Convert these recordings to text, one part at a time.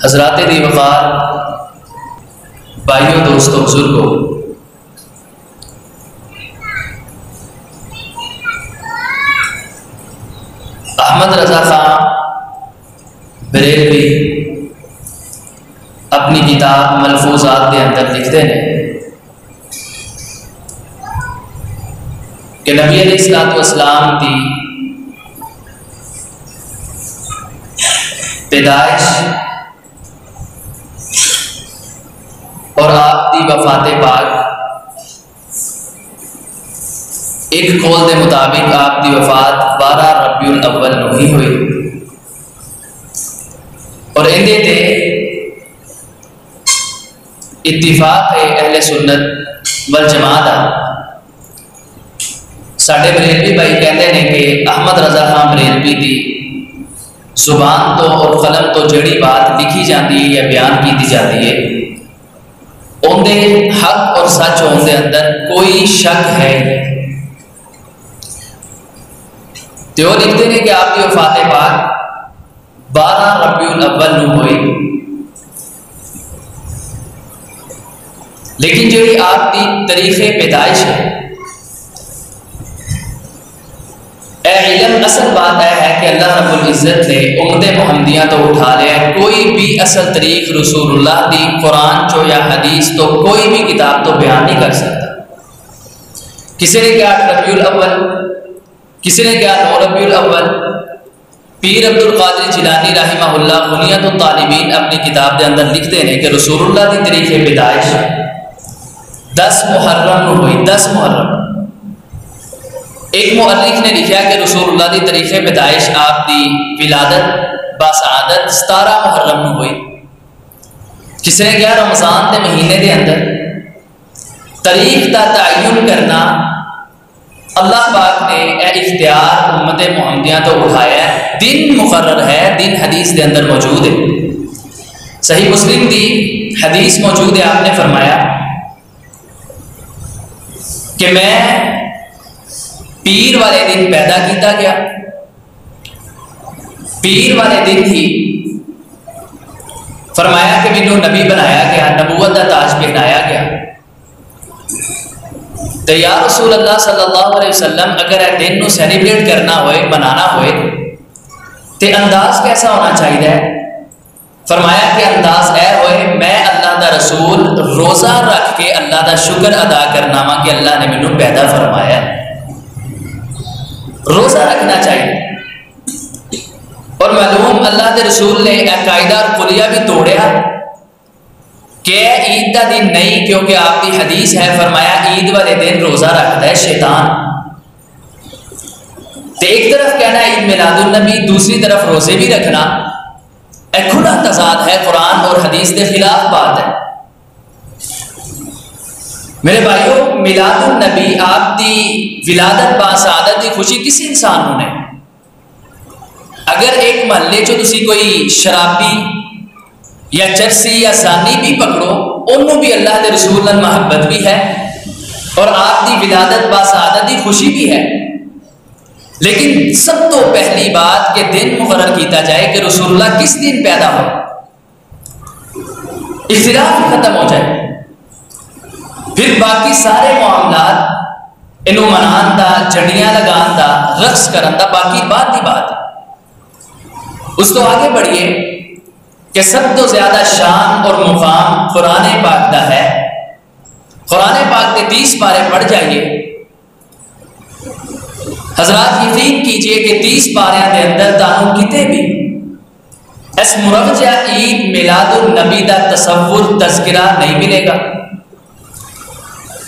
حضرات دی وقار، بھائیوں، دوستوں، بزرگوں، احمد رضا خان بریلوی اپنی کتاب ملفوظات کے اندر لکھتے ہیں کہ نبی علیہ الصلوۃ والسلام کی پیدائش اور آپ کی وفات پاک ایک قول کے مطابق آپ کی وفات 12 ربیع الاول نو ہی ہوئی اور اندے تے اتفاق ہے اہل سنت والجماعت۔ ساڈے بریلوی بھائی کہتے ہیں کہ احمد رضا خان بریلوی کی زبان تو اور قلم تو جڑی بات لکھی جاتی ہے یا بیان کی جاتی ہے اندے حق اور سچ ہونے اندر کوئی شک ہے تو لکھتے ہیں کہ آپ کی وفات پاک 12 ربیع الاول نو ہوئی، لیکن جو آپ کی تاریخ پیدائش ہے اے علم، اصل بات ہے کہ اللہ رب العزت نے امت محمدیہ تو اٹھا لیا، کوئی بھی اصل تاریخ رسول اللہ دی قرآن چو یا حدیث تو کوئی بھی کتاب تو بیان نہیں کر سکتا۔ کسی نے کہا 8 ربیع الاول، کسی نے کہا 9 ربیع الاول۔ پیر عبد القادر جیلانی رحمہ اللہ غنیۃ الطالبین اپنی کتاب کے اندر لکھتے ہیں کہ رسول اللہ کی تاریخ پیدائش 10 محرم نو ہوئی۔ 10 محرم۔ ایک مؤرخ نے لکھا کہ رسول اللہ کی تاریخ پیدائش آپ کی ولادت باسعادت 17 محرم نو ہوئی۔ کسی نے کہا رمضان کے مہینے کے اندر تاریخ کا تعین کرنا اللہ پاک نے اے اختیار امت محمدیہ تو اٹھایا ہے، دن مقرر ہے، دن حدیث کے اندر موجود ہے۔ صحیح مسلم کی حدیث موجود ہے، آپ نے فرمایا کہ میں پیر والے دن پیدا کیتا گیا، پیر والے دن ہی فرمایا کہ مینوں نبی بنایا گیا، نبوت کا تاج پہنایا گیا۔ تو یا رسول اللہ صلی اللہ علیہ وسلم اگر یہ دن نو سیلیبریٹ کرنا ہوئے، منانا ہوئے تو انداز کیسا ہونا چاہیے؟ فرمایا کہ انداز اے ہوئے میں اللہ دا رسول روزہ رکھ کے اللہ دا شکر ادا کرنا وا کہ اللہ نے مینوں پیدا فرمایا ہے۔ روزہ رکھنا چاہیے، اور معلوم اللہ دے رسول نے قاعدہ اور قلیہ بھی توڑیا کہ عید کا دن نہیں، کیونکہ آپ کی حدیث ہے، فرمایا عید والے دن روزہ رکھتا ہے شیطان۔ تو ایک طرف کہنا عید میلاد النبی، دوسری طرف روزے بھی رکھنا، ایک کھلا تضاد ہے، قرآن اور حدیث کے خلاف بات ہے۔ میرے بھائیوں، میلاد النبی آپ کی ولادت باسعادت کی خوشی کسی انسان نے، اگر ایک محلے چو تسی کوئی شرابی یا چرسی یا زانی بھی پکڑو، انہوں بھی اللہ کے رسول نے محبت بھی ہے اور آپ کی ولادت باسعادت کی خوشی بھی ہے، لیکن سب تو پہلی بات کہ دن مقرر کیتا جائے کہ رسول اللہ کس دن پیدا ہو، اختلاف ختم ہو جائے، پھر باقی سارے معاملات انہوں منان دا، جھنڈیاں لگان دا، رقص کرن دا باقی بات ہی بات ہے۔ اس تو آگے بڑھئے کہ سب تو زیادہ شان اور مقام قرآن پاک دا ہے۔ قرآن پاک کے 30 پارے پڑھ جائیے، حضرات یقین کیجئے کہ 30 پاریاں دے اندر تانوں کتے بھی اس مرغجہ عید میلاد النبی دا تصور تذکرہ نہیں ملے گا۔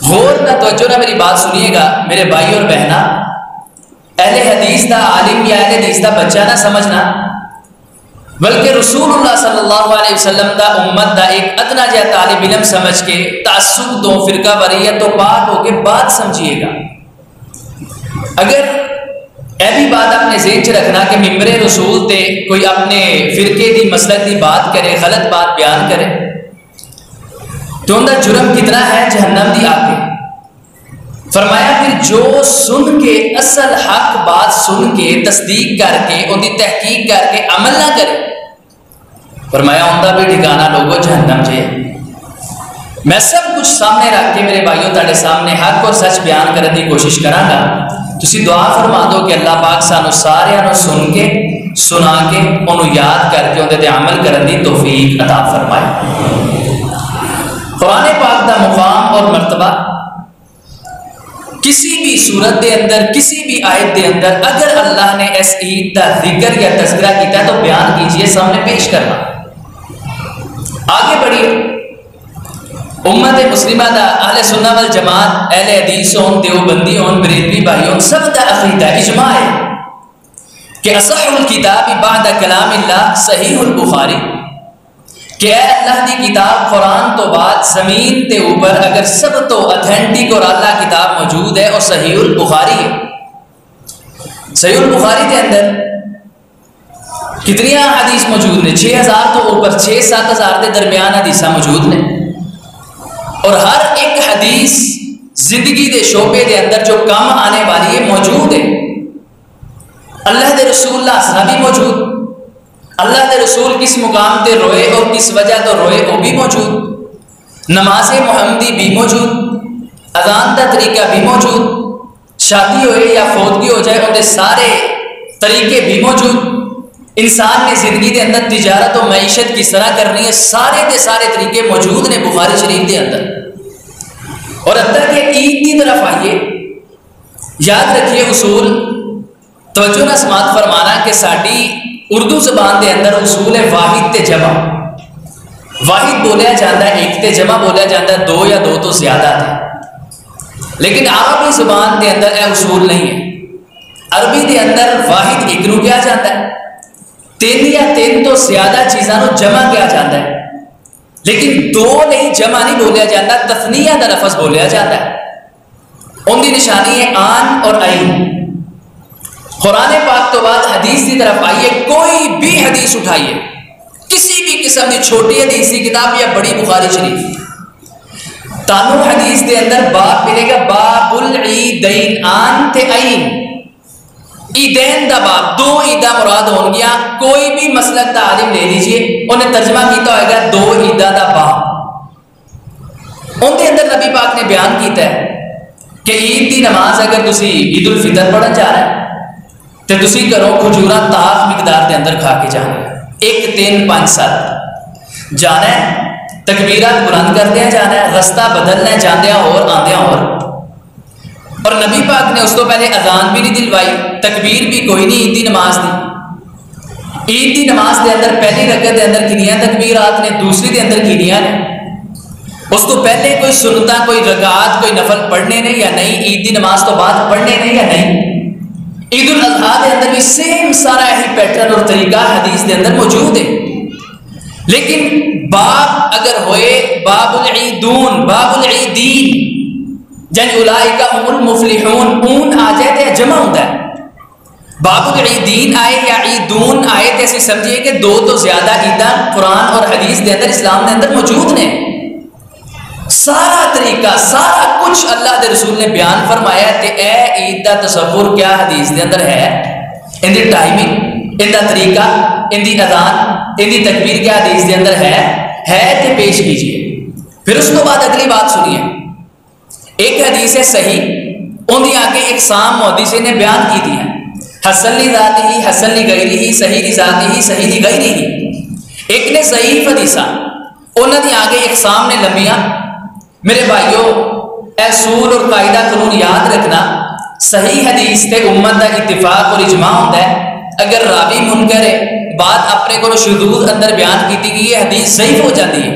غور نہ توجہ نہ میری بات سنیے گا میرے بھائی اور بہنا، اہل حدیث دا عالم یا اہل حدیث دا بچہ نہ سمجھنا، بلکہ رسول اللہ صلی اللہ علیہ وسلم دا امت دا ایک ادنا جا طالب علم سمجھ کے تعصب دو فرقہ واریت تو پاک ہو کے بات سمجھیے گا۔ اگر ایسی بات اپنے ذہن چ رکھنا کہ ممبر رسول تے کوئی اپنے فرقے دی مسلک دی بات کرے، غلط بات بیان کرے، تو ان کا جرم کتنا ہے؟ جہنم دی آگ۔ فرمایا پھر جو سن کے اصل حق بات سن کے تصدیق کر کے ان کی تحقیق کر کے عمل نہ کرے فرمایا اندر بھی ٹھکانا لوگوں جہنم چ ہے۔ میں سب کچھ سامنے رکھ کے میرے بھائیوں تاڑے سامنے حق اور سچ بیان کرنے کی کوشش کراں گا، تسی دعا فرما دو کہ اللہ پاک سانو سارے نو سن کے سنا کے انہوں یاد کر کے اندر عمل کرنے کی توفیق عطا فرمائے۔ قرآن پاک دا مقام اور مرتبہ کسی بھی صورت دے اندر، کسی بھی آیت دے اندر اگر اللہ نے اس عید کا ذکر یا تذکرہ کیتا ہے تو بیان کیجئے، سامنے پیش کرنا۔ آگے بڑھیے، امت مسلمہ دا اہل سنہ والجماعت، اہل حدیث ہون، دیوبندی ہون، بریلوی بھائی ہون، سب دا عقیدہ اجماع ہے کہ اصح الکتاب بعد کلام اللہ صحیح البخاری، کہ اے اللہ دی کتاب قرآن تو بعد زمین تے اوپر اگر سب تو اتھینٹک اور اللہ کتاب موجود ہے اور صحیح البخاری ہے۔ صحیح البخاری کے اندر کتنی حدیث موجود نے؟ 6000 تو اوپر، 6-7 کے درمیان حدیثاں موجود نے، اور ہر ایک حدیث زندگی دے شعبے دے اندر جو کام آنے والی ہے موجود ہے۔ اللہ دے رسول اللہ صلی بھی موجود، اللہ دے رسول کس مقام تے روئے اور کس وجہ تو روئے وہ بھی موجود، نماز محمدی بھی موجود، اذان کا طریقہ بھی موجود، شادی ہوئے یا فوتگی ہو جائے ان سارے طریقے بھی موجود، انسان نے زندگی دے اندر تجارت و معیشت کس طرح کرنی ہے، سارے دے سارے طریقے موجود نے بخاری شریف دے اندر۔ اور اندر کے عید کی طرف آئیے، یاد رکھیے اصول، توجہ نہ سماعت فرمانا کہ ساڑی اردو زبان دے اندر اصول ہے واحد تے جمع۔ واحد بولیا جاتا ہے ایک تے، جمع بولیا جاتا ہے دو یا دو تو زیادہ تھے، لیکن عربی زبان دے اندر یہ اصول نہیں ہے۔ عربی دے اندر واحد ایک نو کیا جاتا ہے، 3 یا 3 تو زیادہ چیزاں جمع کیا جاتا ہے، لیکن 2 نہیں جمع نہیں بولیا جاتا، تثنیہ دا لفظ بولیا جاتا ہے۔ ان کی نشانی ہے آن اور عین۔ قرآن پاک تو بعد حدیث کی طرف آئیے، کوئی بھی حدیث اٹھائیے، کسی بھی قسم کی چھوٹی حدیث کی کتاب یا بڑی بخاری شریف، تانو حدیث دے اندر باب ملے گا، باب العیدین، آن تے عین، عیدین دا باب، 2 عیدہ مراد ہون گیا۔ کوئی بھی مسلک دا عالم لے لیجئے، انہیں ترجمہ کیتا ہوئے گا 2 عیدہ دا باب۔ ان دے اندر نبی پاک نے بیان کیتا ہے کہ عید دی نماز اگر تسی عید الفطر پڑھن جا رہا ہے تو تسی کرو کھجورا تاف مقدار دے اندر کھا کے جانا ہے، 1 3 5 7 جانا ہے، تکبیرات بلند کردیا جانا ہے، رستہ بدلنا ہے جاندیا اور آندیا اور نبی پاک نے اس تو پہلے اذان بھی نہیں دلوائی، تکبیر بھی کوئی نہیں عید دی نماز دی۔ عید دی نماز دے اندر پہلی رکعت دے اندر کنیاں تکبیرات نے، دوسری دے اندر کنیاں نے، اس تو پہلے کوئی سنتا کوئی رکعات کوئی نفل پڑھنے نہیں یا نہیں، عید دی نماز تو بعد پڑھنے نہیں یا نہیں۔ عید الاضحیٰ دے اندر بھی سیم سارا یہی پیٹرن اور طریقہ حدیث دے اندر موجود ہے، لیکن باب اگر ہوئے باب العیدون، باب العیدین، جن اولئک هم المفلحون، اون آ جائے تو جمع ہوتا ہے، باب العیدین آئے یا عیدون آئے تو ایسے سمجھئے کہ 2 تو زیادہ عیدہ قرآن اور حدیث دے اندر اسلام دے اندر موجود نے۔ سارا طریقہ سارا کچھ اللہ دے رسول نے بیان فرمایا ہے کہ اے عید دا تصور کیا حدیث دے اندر ہے، ان دی ٹائمنگ، ان دا طریقہ، ان دی اذان، ان دی تکبیر کیا حدیث دے اندر ہے تو پیش کیجئے۔ پھر اس کو بعد اگلی بات سنیے، ایک حدیث ہے صحیح، ان دی آگے اقسام محدثین نے بیان کی دی ہے، حسن لی ذاتی ہی، حسن لی غیری ہی، صحیح لی ذاتی ہی، صحیح لی غیری ہی۔ ایک نے ضعیف حدیثہ، انہوں نے آگے اقسام نے لمبیاں۔ میرے بھائیو اصول اور قاعدہ قانون یاد رکھنا، صحیح حدیث تے امت دا اتفاق اور اجماع ہوتا ہے، اگر راوی منکر ہے بات اپنے کو شذوذ اندر بیان کیتی گئی ہے، حدیث ضعیف ہو جاتی ہے۔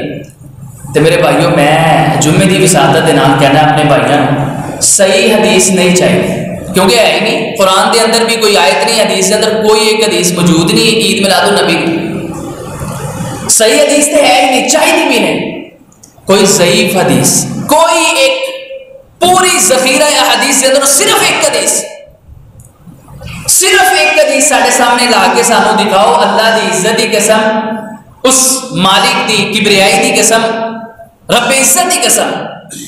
تو میرے بھائیو میں جمعے دی وسادت دے نام کہنا اپنے بھائیوں، صحیح حدیث نہیں چاہیے، کیونکہ ہے ہی نہیں، قرآن دے اندر بھی کوئی آیت نہیں، حدیث دے اندر کوئی ایک حدیث موجود نہیں عید میلاد النبی کی، صحیح حدیث تو ہے ہی نہیں، چاہیے بھی نہیں کوئی ضعیف حدیث، کوئی ایک پوری ذخیرہ یا حدیث کے اندر صرف ایک حدیث سارے سامنے لا کے سانو دکھاؤ، اللہ دی عزت دی قسم، اس مالک دی کبریائی دی قسم، رب عزت دی قسم،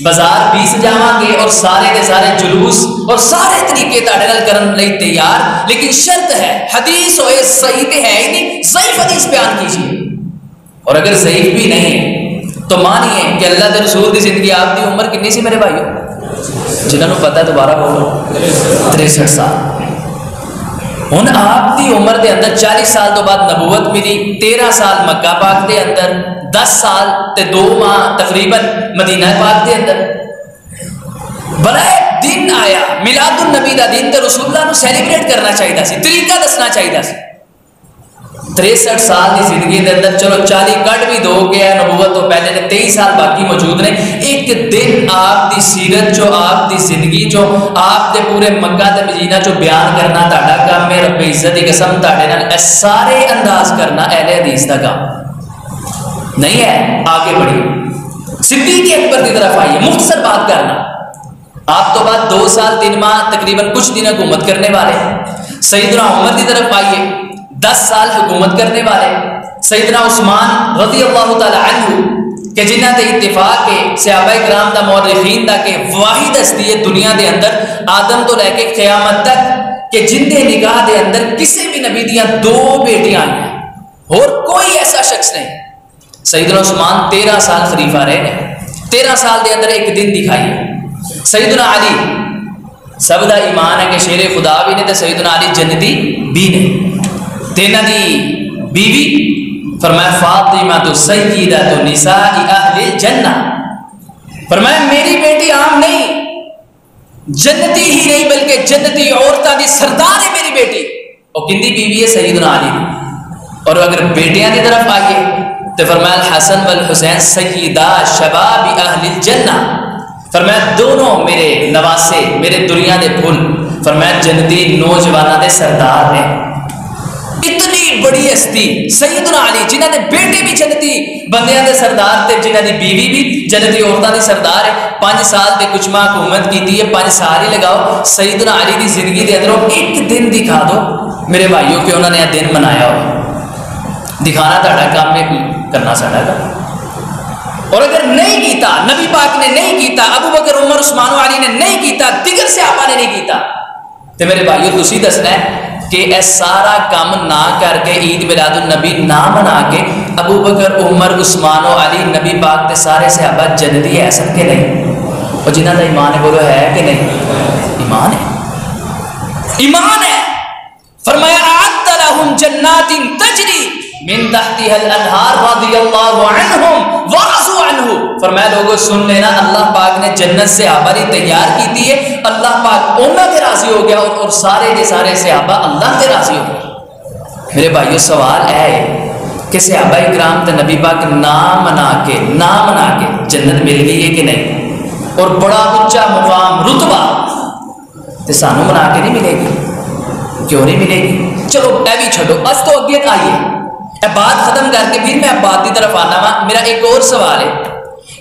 بازار بھی سجاواں گے اور سارے دے سارے جلوس اور سارے طریقے تاڑے نال کرن لئی تیار، لیکن شرط ہے حدیث ہوئے صحیح تے ہے ہی نہیں، ضعیف حدیث بیان کیجیے۔ اور اگر ضعیف بھی نہیں ہے تو مانیے کہ اللہ کے رسول کی زندگی آپ کی عمر کنی سی میرے بھائیو؟ جنہوں نے پتہ ہے دوبارہ بولو 63 سال. ہن آپ کی عمر دے اندر 40 سال تو بعد نبوت ملی، 13 سال مکہ پاک دے اندر، 10 سال تے 2 ماہ تقریباً مدینہ پاک دے اندر. بڑا دن آیا میلاد النبی دا دن، تے رسول اللہ نو سیلیبریٹ کرنا چاہیے سی، طریقہ دسنا چاہیے سی. 63 سال کی زندگی دے اندر چلو 40 کٹ بھی دو گیا نبوت تو پہلے نے 23 سال باقی موجود نے. ایک دن آپ دی سیرت جو، آپ دی زندگی جو، آپ دے پورے مکہ تے مدینہ جو بیان کرنا تہاڈا کام ہے. رب عزت دی قسم تہاڈے نال سارے انداز کرنا اہل حدیث دا کام نہیں ہے. آگے بڑھیے، صدیق اکبر کی طرف آئیے. مختصر بات کرنا، آپ تو بعد 2 سال 3 ماہ تقریباً کچھ دن حکومت کرنے والے. سیدنا عمر کی طرف آئیے، 10 سال حکومت کرنے والے. سیدنا عثمان رضی اللہ تعالی عنہ کہ جنہ دے اتفاق کے صحابہ کرام دا مورخین دا کہ واحد ہستی ہے دنیا دے اندر آدم تو لے کے قیامت تک کہ جن دے نگاہ دے اندر کسی بھی نبی دیاں 2 بیٹیاں ہیں اور کوئی ایسا شخص نہیں. سیدنا عثمان 13 سال خلیفہ رہے ہیں، 13 سال دے اندر ایک دن دکھائیے. سیدنا علی سب دا ایمان ہے کہ شیر خدا بھی نے تے سیدنا علی جنتی بھی نے. تینا دی بیوی فرمایا فاطمہ تو سیدہ تو نساء اہل الجنہ. فرمایا میری بیٹی عام نہیں، جنتی ہی نہیں بلکہ جنتی عورتوں دی سردار ہے میری بیٹی. اور کندی بیوی ہے؟ سیدنا علی. اور اگر بیٹیاں کی طرف آئیے تو فرمایا الحسن والحسین سیدہ شباب اہل الجنہ. فرمایا دونوں میرے نواسے، میرے دنیا دے پھول، فرمایا جنتی نوجوانوں دے سردار ہیں. اتنی بڑی ہستی سیدنا علی جنہ دے بیٹے بھی جنتی بندیاں دے سردار تے جنہ دی بیوی بھی جنتی عورتاں دی سردار ہے. 5 سال تے کچھ ماہ حکومت کیتی ہے، 5 سال ہی لگاؤ. سیدنا علی دی زندگی دے اندر ایک دن دکھا دو میرے بھائیوں کہ انہوں نے یہ دن منایا ہو. دکھانا تہاڈا کام ہے، کرنا ساڈا کام. اور اگر نہیں کیتا، نبی پاک نے نہیں کیتا، ابو بکر عمر عثمان و علی نے نہیں کیتا، دیگر صحابہ نے نہیں کیتا، تو میرے بھائیوں تسی دسنا ہے کہ اے سارا کام نہ کر کے عید میلاد النبی نہ منا کے ابو بکر عمر عثمان و علی نبی پاک تے سارے صحابہ جنتی ہے سب کے نہیں. اور جنہ کا ایمان ہے بولو ہے کہ نہیں؟ ایمان ہے، ایمان ہے. فرمایا اعد لهم جنات تجری من تحتها الانہار رضی اللہ عنہم ورضوا عنہ. فرمایا لوگوں سن لینا، اللہ پاک نے جنت صحابہ نے تیار کی تھی ہے، اللہ پاک انہوں سے راضی ہو گیا اور سارے کے سارے صحابہ اللہ سے راضی ہو گئے. میرے بھائیو سوال ہے کہ صحابہ اکرام تے نبی پاک نہ منا کے جنت مل گئی ہے کہ نہیں؟ اور بڑا اونچا مقام رتبہ تے سانو منا کے نہیں ملے گی، کیوں نہیں ملے گی؟ چلو اے بھی چھوڑو، اس تو اگے آئیے بات ختم کر کے پھر میں بات کی طرف آنا وا. میرا ایک اور سوال ہے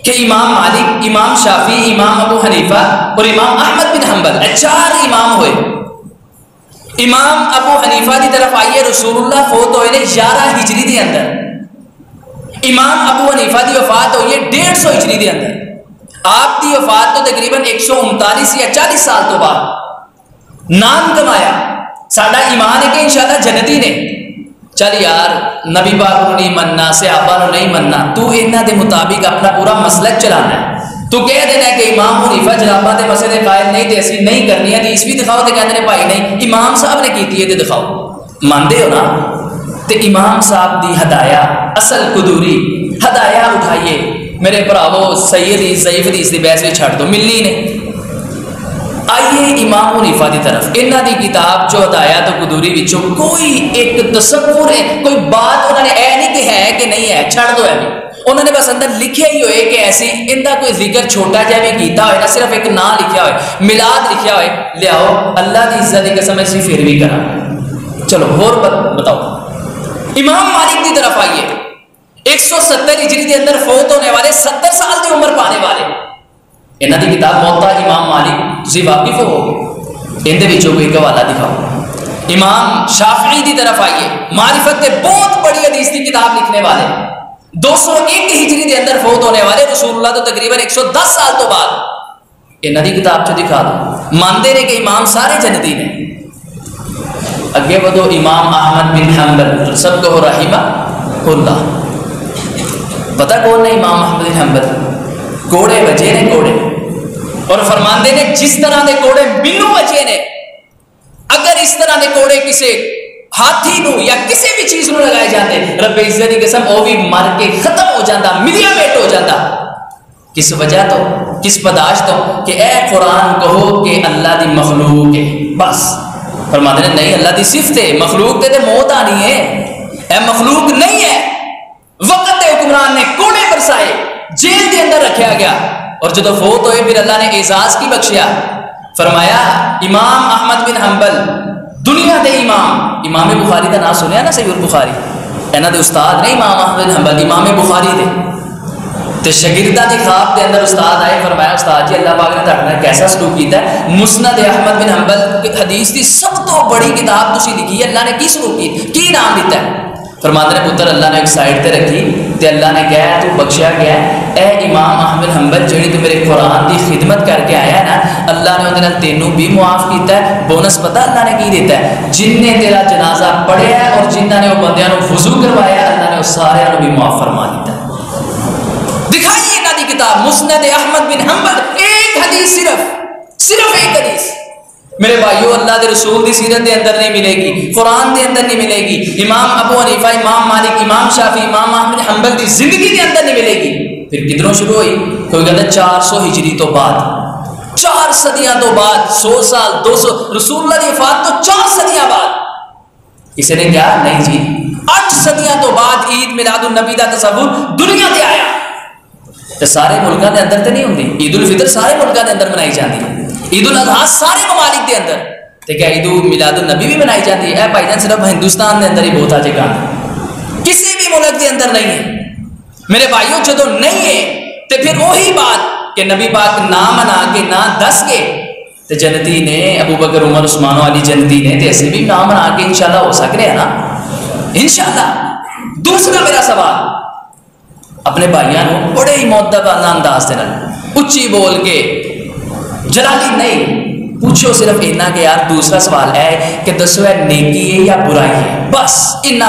کہ امام مالک، امام شافعی، امام ابو حنیفہ اور امام احمد بن حنبل 4 امام ہوئے. امام ابو حنیفہ کی طرف آئیے، رسول اللہ فوت ہوئے نے 11 ہجری دے اندر. امام ابو حنیفہ کی وفات ہوئی ہے 150 ہجری دے اندر. آپ کی وفات تو تقریباً 139 یا 40 سال تو بعد. نام کمایا، ساڈا ایمان ہے کہ انشاءاللہ جنتی نے. چل یار نبی پاک کو نہیں مننا، صحابہ کو نہیں مننا، تو انہاں دے مطابق اپنا پورا مسلک چلانا ہے. تو کہہ دینا ہے کہ امام حنیفہ جنابہ دے مسئلے قائل نہیں تے اسی نہیں کرنی ہے، حدیث بھی دکھاؤ تے کہندے نے بھائی نہیں امام صاحب نے کیتی ہے تے دکھاؤ. ماندے ہو نا؟ تے امام صاحب دی ہدایا اصل قدوری ہدایا اٹھائیے میرے بھراوو. سید ضعیف حدیث دی بحث بھی چھڑ دو، ملنی نہیں. آئیے امام حنیفہ دی طرف. انہاں دی کتاب جو ہدایات و قدوری وچوں کوئی ایک تصور ہے، کوئی بات انہوں نے اے نہیں کہ ہے کہ نہیں ہے، چھڑ دو ہے بھی. انہوں نے بس اندر لکھے ہی ہوئے کہ ایسی اندہ کوئی ذکر چھوٹا جا بھی کیتا ہوئے نا، صرف ایک نام لکھیا ہوئے، میلاد لکھیا ہوئے. لیاؤ اللہ کی عزت کی قسم ایسی پھر بھی کرا. چلو اور بتاؤ. امام مالک کی طرف آئیے، 170 ہجری کے اندر فوت ہونے والے، 70 سال کی عمر پانے والے. انہاں دی کتاب موطا امام مالک تسی واقف ہو گے، اندے وچوں کوئی حوالہ دکھاؤ. امام شافعی دی طرف آئیے، معرفت کے بہت بڑی حدیث کی کتاب لکھنے والے، 201 ہجری کے اندر فوت ہونے والے، رسول اللہ تو تقریباً 110 سال تو بعد. انہاں دی کتاب چ دکھا دو. مانتے رہے کہ امام سارے جنتی نے. اگے بدو امام احمد بن حنبل سب کو رحمہ اللہ. پتہ کون نے امام احمد بن حنبل؟ کوڑے وجے نے کوڑے، اور فرماندے نے جس طرح دے کوڑے مینوں وجے نے، اگر اس طرح دے کوڑے کسے ہاتھی نو یا کسی بھی چیز نو لگائے جاتے، رب عزت کی قسم وہ بھی مر کے ختم ہو جاتا، ملیا میٹ ہو جاتا۔ کس وجہ تو، کس پداش تو کہ اے قرآن کہو کہ اللہ دی مخلوق ہے، بس۔ فرماتے ہیں نہیں، اللہ دی صفت ہے، مخلوق تے موت آنی ہے، اے مخلوق نہیں ہے۔ وقت حکمران نے کوڑے برسائے، جیل دے اندر رکھا گیا، اور جدو فوت ہوئے پھر اللہ نے اعزاز کی بخشیا، فرمایا امام احمد بن حنبل دنیا دے امام بخاری کا نام سنیا نا، صحیح البخاری، انہاں دے استاد نے امام احمد بن حنبل، امام بخاری دے تے شاگرداں دی خواب دے اندر استاد آئے، فرمایا استاد جی اللہ پاک نے تہاڈے نال کیسا سلوک کیتا ہے، مسند احمد بن حنبل حدیث دی سب تو بڑی کتاب تسی لکھی ہے، اللہ نے کی سلوک کی نام دیتا ہے؟ فرماتے ہیں پتر اللہ نے ایک سائڈ تے رکھی تے اللہ نے کہا تو بخشیا گیا، اے امام احمد حنبل جڑی تو میرے قرآن دی خدمت کر کے آیا ہے نا، اللہ نے اندر تینوں بھی معاف کیتا ہے، بونس پتہ اللہ نے کی دیتا ہے، جن نے تیرا جنازہ پڑھیا ہے اور جنہاں نے وہ بندیاں نو وضو کروایا ہے، اللہ نے وہ سارے نو بھی معاف فرما دیتا ہے۔ دکھائیے انہاں دی کتاب مسند احمد بن حنبل، ایک حدیث صرف ایک حدیث میرے بھائیو اللہ دے رسول دی سیرت دے اندر نہیں ملے گی، قرآن دے اندر نہیں ملے گی، امام ابو حنیفہ، امام مالک، امام شافعی، امام احمد بن حنبل دی زندگی دے اندر نہیں ملے گی۔ پھر کدھروں شروع ہوئی؟ کوئی کہتا ہے 400 ہجری تو بعد، 4 صدیاں تو بعد، 100 سال 200، رسول اللہ دی وفات تو 4 صدیاں بعد۔ کسی نے کہا نہیں جی 8 صدیاں تو بعد عید میلاد النبی دا تصور دنیا تے آیا۔ تے سارے ملکاں دے اندر تے نہیں ہوندی، عید الفطر سارے ملکاں دے اندر منائی جاندی ہے، عید الاضحیٰ سارے ممالک دے اندر، تے کیا عید میلاد النبی بھی منائی جاتی ہے؟ اے بھائی جان صرف ہندوستان دے اندر ہی بہت آجے گا، کسی بھی ملک دے اندر نہیں ہے۔ میرے بھائیوں جدو نہیں ہے تے پھر وہی بات کہ نبی پاک نہ منا کے نہ دس کے تے جنتی نے ابو بکر عمر عثمان علی جنتی نے تے ایسے بھی نہ منا کے انشاءاللہ ہو سکتے ہیں نا انشاءاللہ۔ دوسرا میرا سوال اپنے بھائیاں نو بڑے ہی مؤدبانہ انداز دے نال اچھی بول کے جلالی نہیں پوچھو، صرف اتنا کہ یار دوسرا سوال ہے کہ دسو ہے نیکی ہے یا برائی ہے، بس اتنا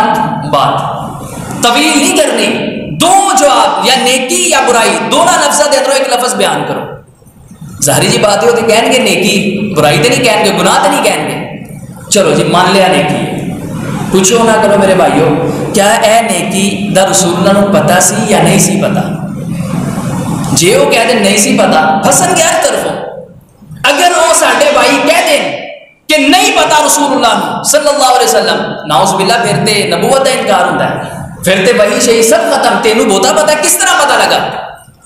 بات طویل نہیں کرنی، دو جواب یا نیکی یا برائی، دونوں لفظوں دے اندر ایک لفظ بیان کرو۔ ظاہری جی بات ہے وہ تو کہیں گے نیکی، برائی تو نہیں کہیں گے، گناہ تو نہیں کہیں گے، چلو جی مان لیا نیکی ہے۔ پوچھو نہ کرو میرے بھائیو کیا اے نیکی دا رسول اللہ نو پتا سی یا نہیں سی پتا؟ جے وہ کہہ دیں نہیں سی پتا پھسن گیا اس طرفوں، اگر وہ ساڈے بھائی کہہ دیں کہ نہیں پتا رسول اللہ نو صلی اللہ علیہ وسلم، نعوذ باللہ پھر تے نبوت کا انکار ہوتا ہے، پھر تے وہی شہی سب ختم، تینوں بہتا پتا کس طرح پتا لگا؟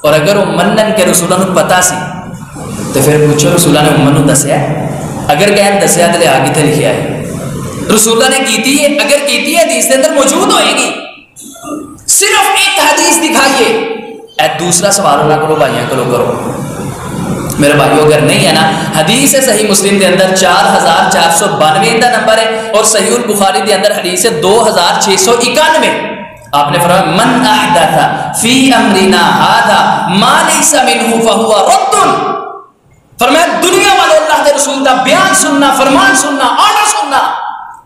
اور اگر وہ منن کے رسول اللہ نو پتا سی تو پھر پوچھو رسول اللہ نے امت نو دسیا؟ اگر کہیں دسیا تو لیا کتنے لکھیا ہے؟ رسول اللہ نے کیتی ہے، اگر کیتی ہے حدیث کے اندر موجود ہوئے گی، صرف ایک حدیث دکھائیے۔ اے دوسرا سوال نہ کرو بھائیاں کرو میرے بھائیو، اگر نہیں ہے نا حدیث ہے صحیح مسلم دے اندر 4492 دا نمبر ہے، اور صحیح البخاری دے اندر حدیث ہے 2691۔ آپ نے فرمایا من احدث فی امرنا ھذا ما لیس منہ فہو رد۔ فرمایا دنیا والے اللہ کے رسول کا بیان سننا، فرمان سننا، آرڈر سننا،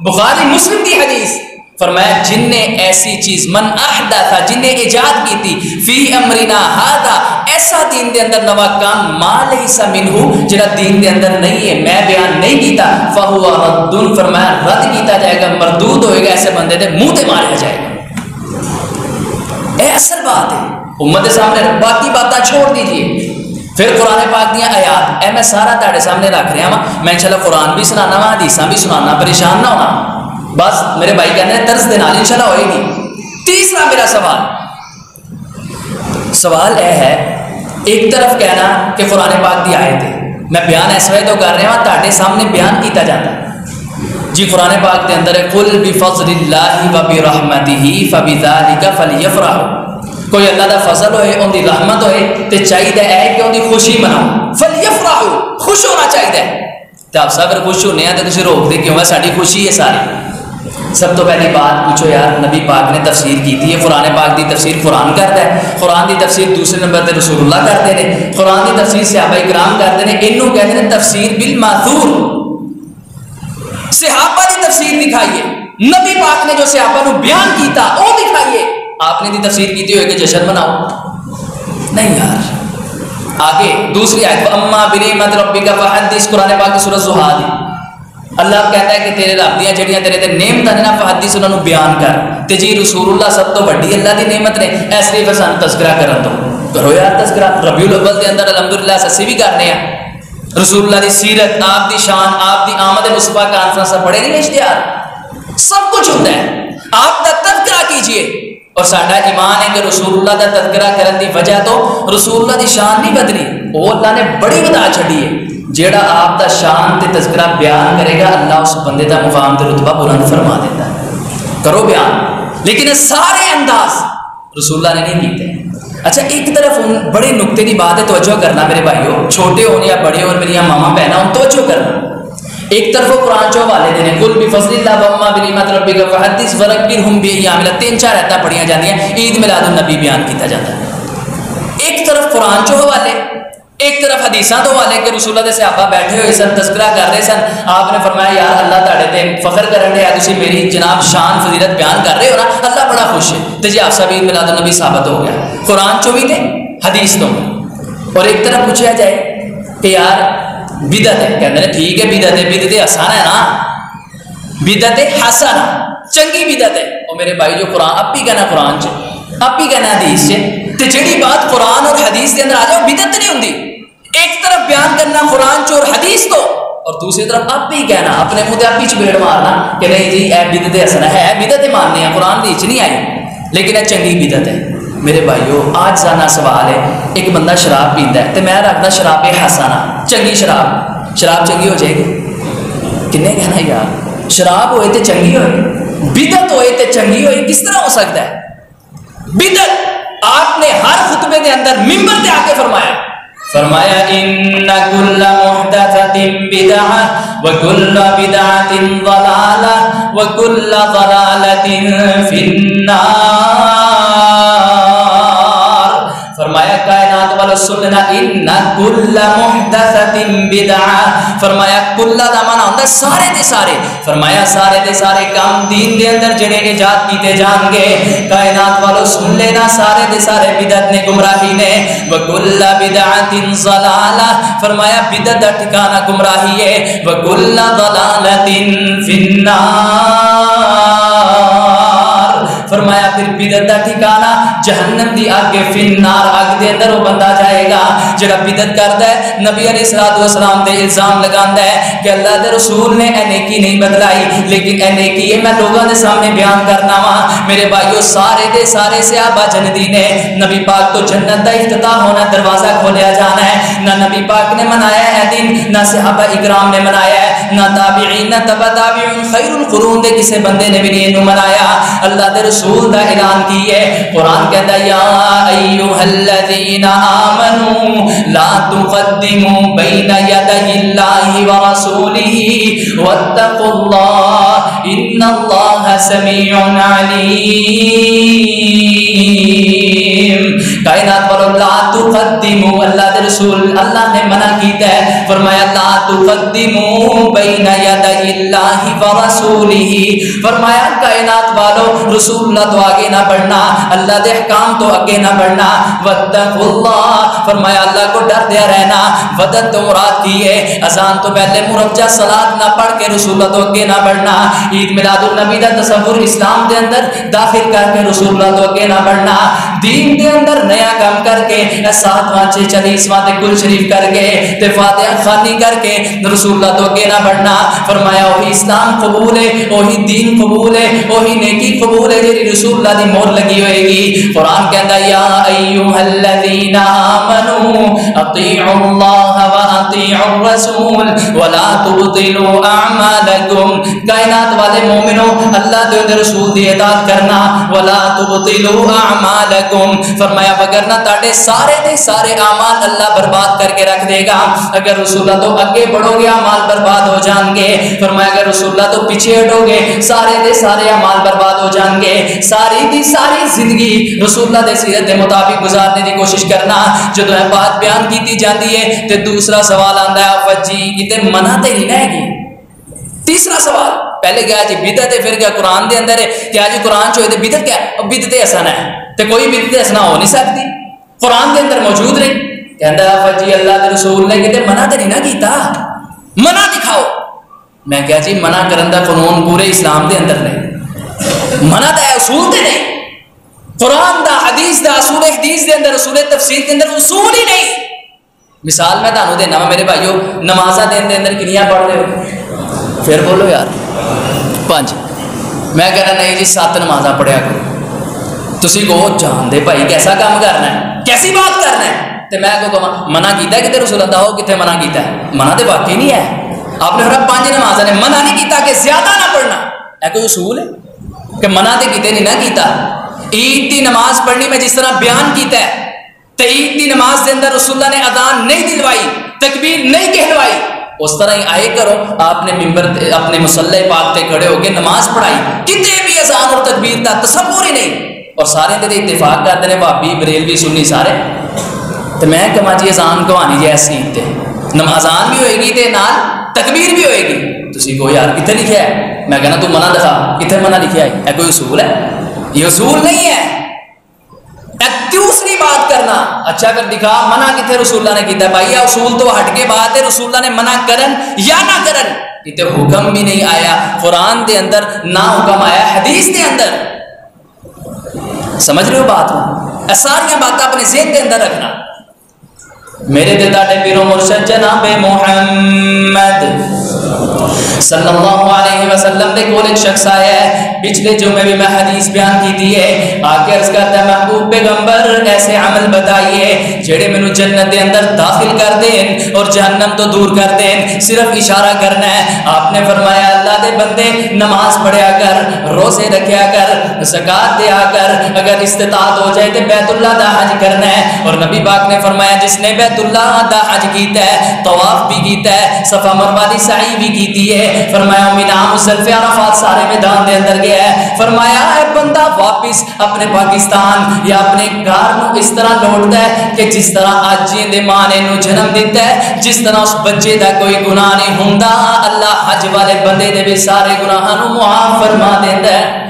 بخاری مسلم کی حدیث، فرمایا جن نے ایسی چیز من احدث جن نے ایجاد کی تھی فی امرنا ھذا ایسا دین دے اندر نوا کام ما لیس منہ جڑا دین دے اندر نہیں ہے، میں بیان نہیں کیتا، فہو رد، فرمایا رد کیتا جائے گا، مردود ہوئے گا، ایسے بندے دے منہ تے مارا جائے گا۔ اے اصل بات ہے امت سامنے، باقی باتاں چھوڑ دیجئے۔ پھر قرآن پاک دیا آیات، اے میں سارا تاڑے سامنے رکھ رہا ہوں، میں انشاءاللہ قرآن بھی سنانا وا، حدیثاں بھی سنانا، پریشان نہ ہونا، بس میرے بھائی کہتے ہیں طرز دے نال انشاءاللہ ہوئے گی۔ تیسرا میرا سوال اے ہے، ایک طرف کہنا کہ قرآن پاک دی آیت ہے، میں بیان ایسا تو کر رہا ہوں تاڑے سامنے بیان کیتا جاتا ہے جی، قرآن پاک دے اندر ہے قل بفضل اللہ وبرحمتہ فبذالک فلیفرحوا، کوئی اللہ دا فضل ہوئے، ان دی رحمت ہوئے تے چاہیے ہے کہ ان دی خوشی مناؤ، فلیفرحوا، خوش ہونا چاہیے۔ تو آپ سب اگر خوش ہونے ہیں تو تسی روک دے کیوں ہے، ساری خوشی ہے ساری۔ سب تو پہلی بات پوچھو یار نبی پاک نے تفسیر کی تھی، قرآن پاک دی تفسیر قرآن کرتا ہے، قرآن دی تفسیر دوسرے نمبر تے رسول اللہ کرتے ہیں، قرآن دی تفسیر صحابہ کرام کرتے ہیں، انہوں کہتے ہیں تفسیر بالماثور، صحابہ نے تفسیر دکھائیے، نبی پاک نے جو صحابہ نو بیان کیتا وہ دکھائیے۔ آپ نے دی تفسیر کی ہوئے کہ جشن مناؤ؟ نہیں یار. آگے دوسری آیت اما بنعمت ربک فحدث، قرآن پاک کی سورۃ زحا دی. اللہ کہتا ہے کہ تیرے رب دیاں جڑیاں تیرے تے نعمتاں نے نا فحدث انہاں نوں بیان کر. تے جی رسول اللہ سب تو بڑی اللہ دی نعمت نے، اس لیے پھر سانوں تذکرہ کرن دو. کرو یار تذکرہ. ربیع الاول دے اندر الحمدللہ اسی بھی کرنے ہیں. رسول اللہ دی سیرت، آپ دی شان، آپ دی آمد مصطفیٰ کانفرنس پڑھے نہیں اشتہار، سب کچھ ہوتا ہے. آپ دا تذکرہ کیجئے. اور ساڈا ایمان ہے کہ رسول اللہ دا تذکرہ کرن دی وجہ تو رسول اللہ دی شان نہیں بدلی، وہ اللہ نے بڑی بتا چھڑی ہے. جیڑا آپ دا شان تے تذکرہ بیان کرے گا اللہ اس بندے دا مقام تے رتبہ بلند فرما دیتا ہے. کرو بیان، لیکن سارے انداز رسول اللہ نے نہیں کیتے. اچھا ایک طرف بڑے نقطے کی بات ہے، توجہ کرنا میرے بھائیو، چھوٹے ہو یا بڑے ہو میری ماما بہنا ہوں، توجہ کرنا. ایک طرف وہ قرآن جو حوالے دینے کل بفضل اللہ وما بنعمت ربک فحدث وذکرہم بایام اللہ، 3-4 آیتاں پڑھیاں جاندیاں، عید میلاد النبی بیان کیتا جاتا ہے. ایک طرف قرآن جو حوالے، ایک طرف حدیثاں تو والے کہ رسول اللہ دے صحابہ بیٹھے ہوئے سن، تذکرہ کر رہے سن. آپ نے فرمایا یار اللہ تعالی تے فخر کرن دے، تسی میری جناب شان فضیلت بیان کر رہے ہو نا، اللہ بڑا خوش ہے. تے جی آپ سب عید میلاد النبی ثابت ہو گیا، قرآن چو بھی تے حدیث تو. اور ایک طرف پوچھا جائے کہ یار بدعت ہے، کہتے ہیں ٹھیک ہے بدعت ہے، بدعت حسن ہے نا، بدعت حسن چنگی بدعت ہے. اور میرے بھائی جو قرآن اب بھی کہنا قرآن چ، اب بھی کہنا حدیث سے، تے جڑی بات قرآن اور حدیث کے اندر آ جائے وہ بدعت نہیں ہوندی. ایک طرف بیان کرنا قرآن چو اور حدیث تو، اور دوسری طرف اب بھی کہنا اپنے منہ تے اب بھی چپیڑ مارنا کہ نہیں جی اے بدعت حسن ہے، بدعت ماننے ہیں قرآن دی نہیں آئی لیکن اے چنگی بدعت ہے. میرے بھائیو آج زانا سوال ہے، ایک بندہ شراب پیندا ہے تے میں رکھدا شراب حسنہ، چنگی شراب، شراب چنگی ہو جائے گی؟ کنے کہنا یار شراب ہوئے تے چنگی ہوئے، بدعت ہوئے تے چنگی ہوئے، کس طرح ہو سکتا ہے؟ بدعت آپ نے ہر خطبے کے اندر منبر تے آ کے فرمایا ان کل محدثۃ بدعۃ وکل بدعۃ ضلالۃ وکل ضلالۃ فی النار. فرمایا کائنات والا سننا ان کل محدثۃ بدعۃ، فرمایا کل دا معنی ہوتا ہے سارے دے سارے، فرمایا سارے دے سارے کام دین دے اندر جڑے ایجاد کیتے جان گے کائنات والو سن لینا سارے دے سارے بدعت نے، گمراہی نے. وکل بدعۃ ضلالہ، فرمایا بدعت دا ٹھکانہ گمراہی ہے. وکل ضلالۃ فی النار، فرمایا پھر بدعت دا ٹھکانہ جہنم دی آگ، فی النار آگ دے اندر وہ بندہ جائے گا جڑا بدعت کردا ہے. نبی علیہ الصلوۃ والسلام تے الزام لگاندا ہے کہ اللہ دے رسول نے اے نیکی نہیں بدلائی، لیکن اے نیکی ہے میں لوگوں دے سامنے بیان کرنا وا. میرے بھائیو سارے دے سارے صحابہ جنتی نے، نبی پاک تو جنت دا افتتاح ہونا، دروازہ کھولیا جانا ہے، نہ نبی پاک نے منایا ہے دن، نہ صحابہ اکرام نے منایا ہے، نہ تابعین نہ تبع تابعین خیر القرون دے کسے بندے نے بھی نہیں منایا. اللہ دے رسول دا اعلان کیے. قرآن کہتا ہے یا ایھا الذین آمنوا لا تقدموا بین یدی اللہ ورسولہ واتقوا اللہ ان اللہ سمیع علیم. کائنات والو لا تقدموا، اللہ دے رسول اللہ نے منع کیتا ہے، فرمایا لا تقدموا بین یدی اللہ ورسولہ، فرمایا کائنات والو رسول اللہ تو آگے نہ بڑھنا، اللہ دے احکام تو آگے نہ بڑھنا. واتقوا اللہ، فرمایا اللہ کو ڈر دیا رہنا. وطن تو مراد کی ہے اذان تو پہلے مرجع صلاۃ نہ پڑھ کے رسول اللہ تو آگے نہ بڑھنا. عید میلاد النبی دا تصور اسلام دے اندر داخل کر کے رسول اللہ تو آگے نہ بڑھنا. دین دے اندر نیا کام کر کے 7واں 40واں تے کل شریف کر کے تے فاتحہ خوانی کر کے رسول اللہ تو آگے نہ بڑھنا. فرمایا وہی اسلام قبول ہے، وہی دین قبول ہے، وہی نیکی قبول ہے جی رسول اللہ دی مہر لگی ہوئے گی. قرآن کہتا ہے یا ایھا الذین آمنوا اطیعوا اللہ واطیعوا الرسول ولا تبطلوا اعمالکم. کائنات والے مومنوں اللہ دے رسول دی اطاعت کرنا، ولا تبطلوا اعمالکم، فرمایا وگرنہ تاڑے سارے دے سارے اعمال اللہ برباد کر کے رکھ دے گا. اگر رسول اللہ تو اگے بڑھو گے اعمال برباد ہو جان گے، فرمایا اگر رسول اللہ تو پیچھے ہٹو گے سارے دے سارے اعمال برباد ہو جان گے. ساری دی ساری زندگی رسول اللہ دے سیرت دے مطابق گزارنے دی کوشش کرنا. جدوں یہ بات بیان کیتی جاتی ہے تے دوسرا سوال آندا ہے وجی کتے منع تے نہیں رہے گی. تیسرا سوال پہلے کیا جی بدعت ہے، پھر کیا قرآن دے اندر ہے، کیا جی قرآن چ ہوئے بدعت کیا بدعت حسنہ ہے، تو کوئی بدعت حسنہ ہو نہیں سکتی، قرآن دے اندر موجود نہیں. کہندا جی اللہ کے رسول نے کتے منع تو نہیں نہ کیتا، منع دکھاؤ. میں کہا جی منع کرن دا قانون پورے اسلام دے اندر نہیں، منع دا اصول تے نہیں، قرآن دا حدیث دا اصول حدیث دے اندر، اصول تفسیر دے اندر اصول ہی نہیں. مثال میں تانوں دینا وا میرے بھائیو، نمازاں دن دے اندر کنیاں پڑھ دے ہو؟ پھر بولو یار 5. میں کہنا نہیں جی 7 نمازاں پڑھیا کرو. تسی کو جان دے بھائی کیسا کام کرنا ہے، کیسی بات کرنا ہے. تے میں کو کہاں منع کیتا ہے کتے رسول اللہ ہو، کتے منع کیتا ہے؟ منع تے واقعی نہیں ہے. آپ نے فرمایا 5 نمازاں نے منع نہیں کیتا کہ زیادہ نہ پڑھنا. اے کوئی اصول ہے کہ منع تے کتے نہیں نہ کیتا. عید دی نماز پڑھنی میں جس طرح بیان کیتا ہے، تے عید دی نماز دے اندر رسول اللہ نے اذان نہیں دلوائی، تکبیر نہیں کہلوائی، اس طرح ہی آئے کرو. آپ نے ممبر اپنے مصلی پاک تے کھڑے ہو کے نماز پڑھائی، کتے بھی اذان اور تکبیر دا تصور ہی نہیں، اور سارے تے اتفاق کرتے ہیں بھابی بریلوی سنی سارے. تو میں کہاں جی اذان کہانی جی ایسی عید تے نمازان بھی ہوئے گی تے نال تکبیر بھی ہوئے گی. تسی کو یار کتنے لکھا ہے؟ میں کہنا تو منع دکھا، کتنے منع لکھا ہے؟ اے کوئی اصول ہے؟ یہ اصول نہیں ہے. دوسری بات کرنا اچھا کر دکھا منع کتنے رسول اللہ نے کیتا ہے. بھائی اصول تو ہٹ کے بات ہے، رسول اللہ نے منع کرن یا نہ کرن، کتنے حکم بھی نہیں آیا قرآن دے اندر، نہ حکم آیا حدیث دے اندر. سمجھ رہے ہو بات ہوں؟ ساری باتیں اپنے ذہن کے اندر رکھنا. میرے دل داڑے پیرو مرشد جناب محمد صلی اللہ علیہ وسلم دے کول ایک شخص آیا ہے. پچھلے جمعے بھی میں حدیث بیان کی دی ہے. آگے عرض کرتا ہے محبوب پیغمبر ایسے عمل بتائیے جڑے مینوں جنت دے اندر داخل کر دین اور جہنم تو دور کر دین. صرف اشارہ کرنا ہے. آپ نے فرمایا اللہ دے بندے نماز پڑھیا کر، روزے رکھیا کر، زکات دیا کر، اگر استطاعت ہو جائے تو بیت اللہ دا حج کرنا ہے. اور نبی پاک نے فرمایا جس نے بیت اللہ دا حج کیتا ہے، طواف بھی کیتا ہے، صفا مروہ دی سعی بھی کیتی ہے، فرمایا مینا مزدلفہ عرفات سارے میدان دے اندر گیا ہے. فرمایا اے بندہ واپس اپنے پاکستان یا اپنے گھر نو اس طرح لوٹتا ہے کہ جس طرح آج جیندے ماں نے نو جنم دیتا ہے، جس طرح اس بچے دا کوئی گناہ نہیں ہوندا، اللہ حج والے بندے دے بھی سارے گناہاں نو معاف فرما دیندا ہے.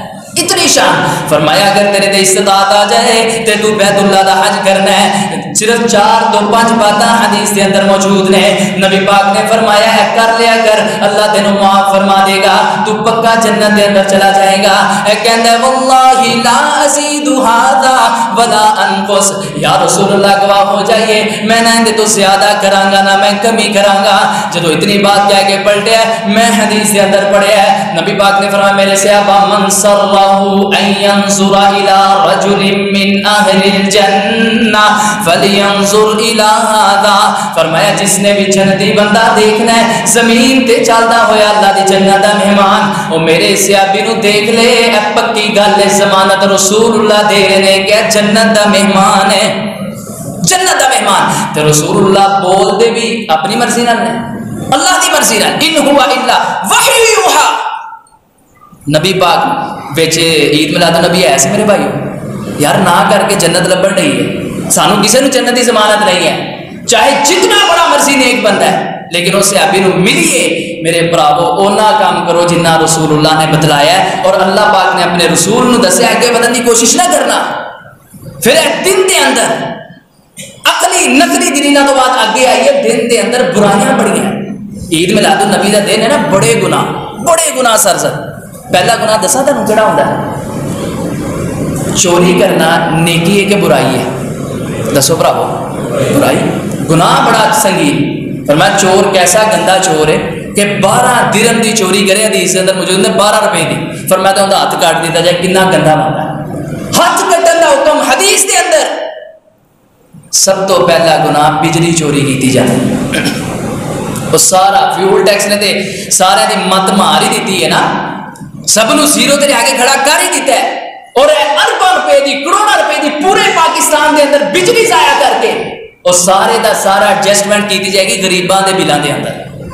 اتنی شان. فرمایا اگر تیرے تے استطاعت آ جائے تے تو بیت اللہ دا حج کرنا ہے. صرف 4 تو 5 باتاں حدیث دے اندر موجود نے. نبی پاک نے فرمایا ہے کر لیا کر، اللہ تینو معاف فرما دے گا، تو پکا جنت دے اندر چلا جائے گا. اے کہندا ہے واللہ لا ازید ھذا ولا انقص. یا رسول اللہ گواہ ہو جائیے میں نہ اندے تو زیادہ کراں گا نہ میں کمی کراں گا. جدو اتنی بات کہہ کے پلٹیا میں حدیث دے اندر پڑھیا ہے. نبی پاک نے فرمایا میرے صحابہ من سر أن ينظر إلى رجل من أهل الجنة فلينظر إلى هذا. فرمایا جس نے بھی جنتی بندہ دیکھنا ہے زمین تے چلدا ہویا اللہ دی جنت دا مہمان، او میرے صحابی نو دیکھ لے. اے پکی گل ہے، ضمانت رسول اللہ دے رہے نے کہ جنت دا مہمان ہے، جنت دا مہمان. تے رسول اللہ بول دے بھی اپنی مرضی نال نے، اللہ دی مرضی نال. ان هو الا وحی یوحى. نبی پاک بچ عید میلاد النبی ایسے میرے بھائیو یار نہ کر کے جنت لبن نہیں ہے. سانو کسی نے جنت کی ضمانت نہیں ہے، چاہے جتنا بڑا مرضی نیک بندہ ہے، لیکن اس صحابی نو ملیے میرے بھراو اونا کام کرو جنہ رسول اللہ نے بتلایا ہے. اور اللہ پاک نے اپنے رسول نو دسیا اگے بدن کی کوشش نہ کرنا. پھر ایک دن دے اندر عقلی نقلی دلیلاں تو بعد اگے آئی ہے دن دے اندر برائیاں بڑی ہیں. عید میلاد النبی دا دن ہے نا، بڑے گناہ سرزد. پہلا گناہ دسا تینوں کیڑا ہوندا ہے؟ چوری کرنا نیکی ہے کہ برائی ہے؟ دسو بھراو. برائی، گناہ بڑا سنگین. فرمایا چور کیسا گندا چور ہے کہ 12 درہم دی چوری کرے. حدیث کے اندر موجود ہے 12 روپے دی. فرمایا تو ہاتھ کاٹ دیتا جائے. کتنا گندا بندہ ہے. ہاتھ کٹن دا حکم حدیث دے اندر. سب تو پہلا گناہ بجلی چوری کیتی جاتی. وہ سارا فیول ٹیکس نے تے سارے دی مت مار ہی دیتی ہے نا، سب نو زیرو تے آگے کھڑا کر ہی دیتا ہے. اور ارباں روپے دی کروڑاں روپے دی پورے پاکستان دے اندر بجلی ضائع کر کے اور سارے دا سارا ایڈجسٹمنٹ کی جائے گی غریباں دے بلاں دے اندر،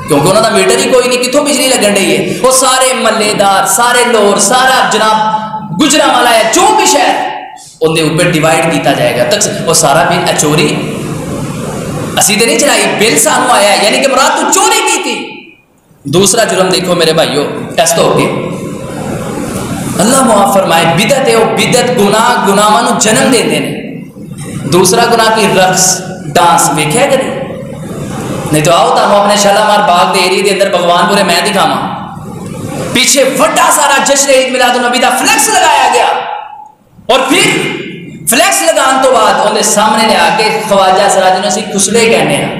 کیونکہ انہوں دا میٹر ہی کوئی نہیں، کتوں بجلی لگن رہی ہے. وہ سارے محلے دار، سارے لور، سارا جناب گجرا والا ہے جو بھی شہر ان دے اوپر ڈیوائڈ کیتا جائے گا. تک وہ سارا بل چوری اسی تے نہیں چلائی، بل سانو آیا ہے، یعنی کہ مراد تو چوری کی تھی. دوسرا جرم دیکھو میرے بھائیو، اس تو ہوگی اللہ معاف فرمائے بدعت ہے، وہ بدعت گناہ گناہاں نو جنم دے دے۔ دوسرا گناہ کی رقص ڈانس ویکھیا کری؟ نہیں تو آؤ تانوں اپنے شالامار باغ دے ایریے دے اندر بھگوان پورے میں دکھاواں، پیچھے وڈا سارا جشن عید میلاد النبی دا فلیکس لگایا گیا، اور پھر فلیکس لگان تو بعد اندر سامنے لے آ کے خواجہ سراج نو سی خسرے کہنے ہیں،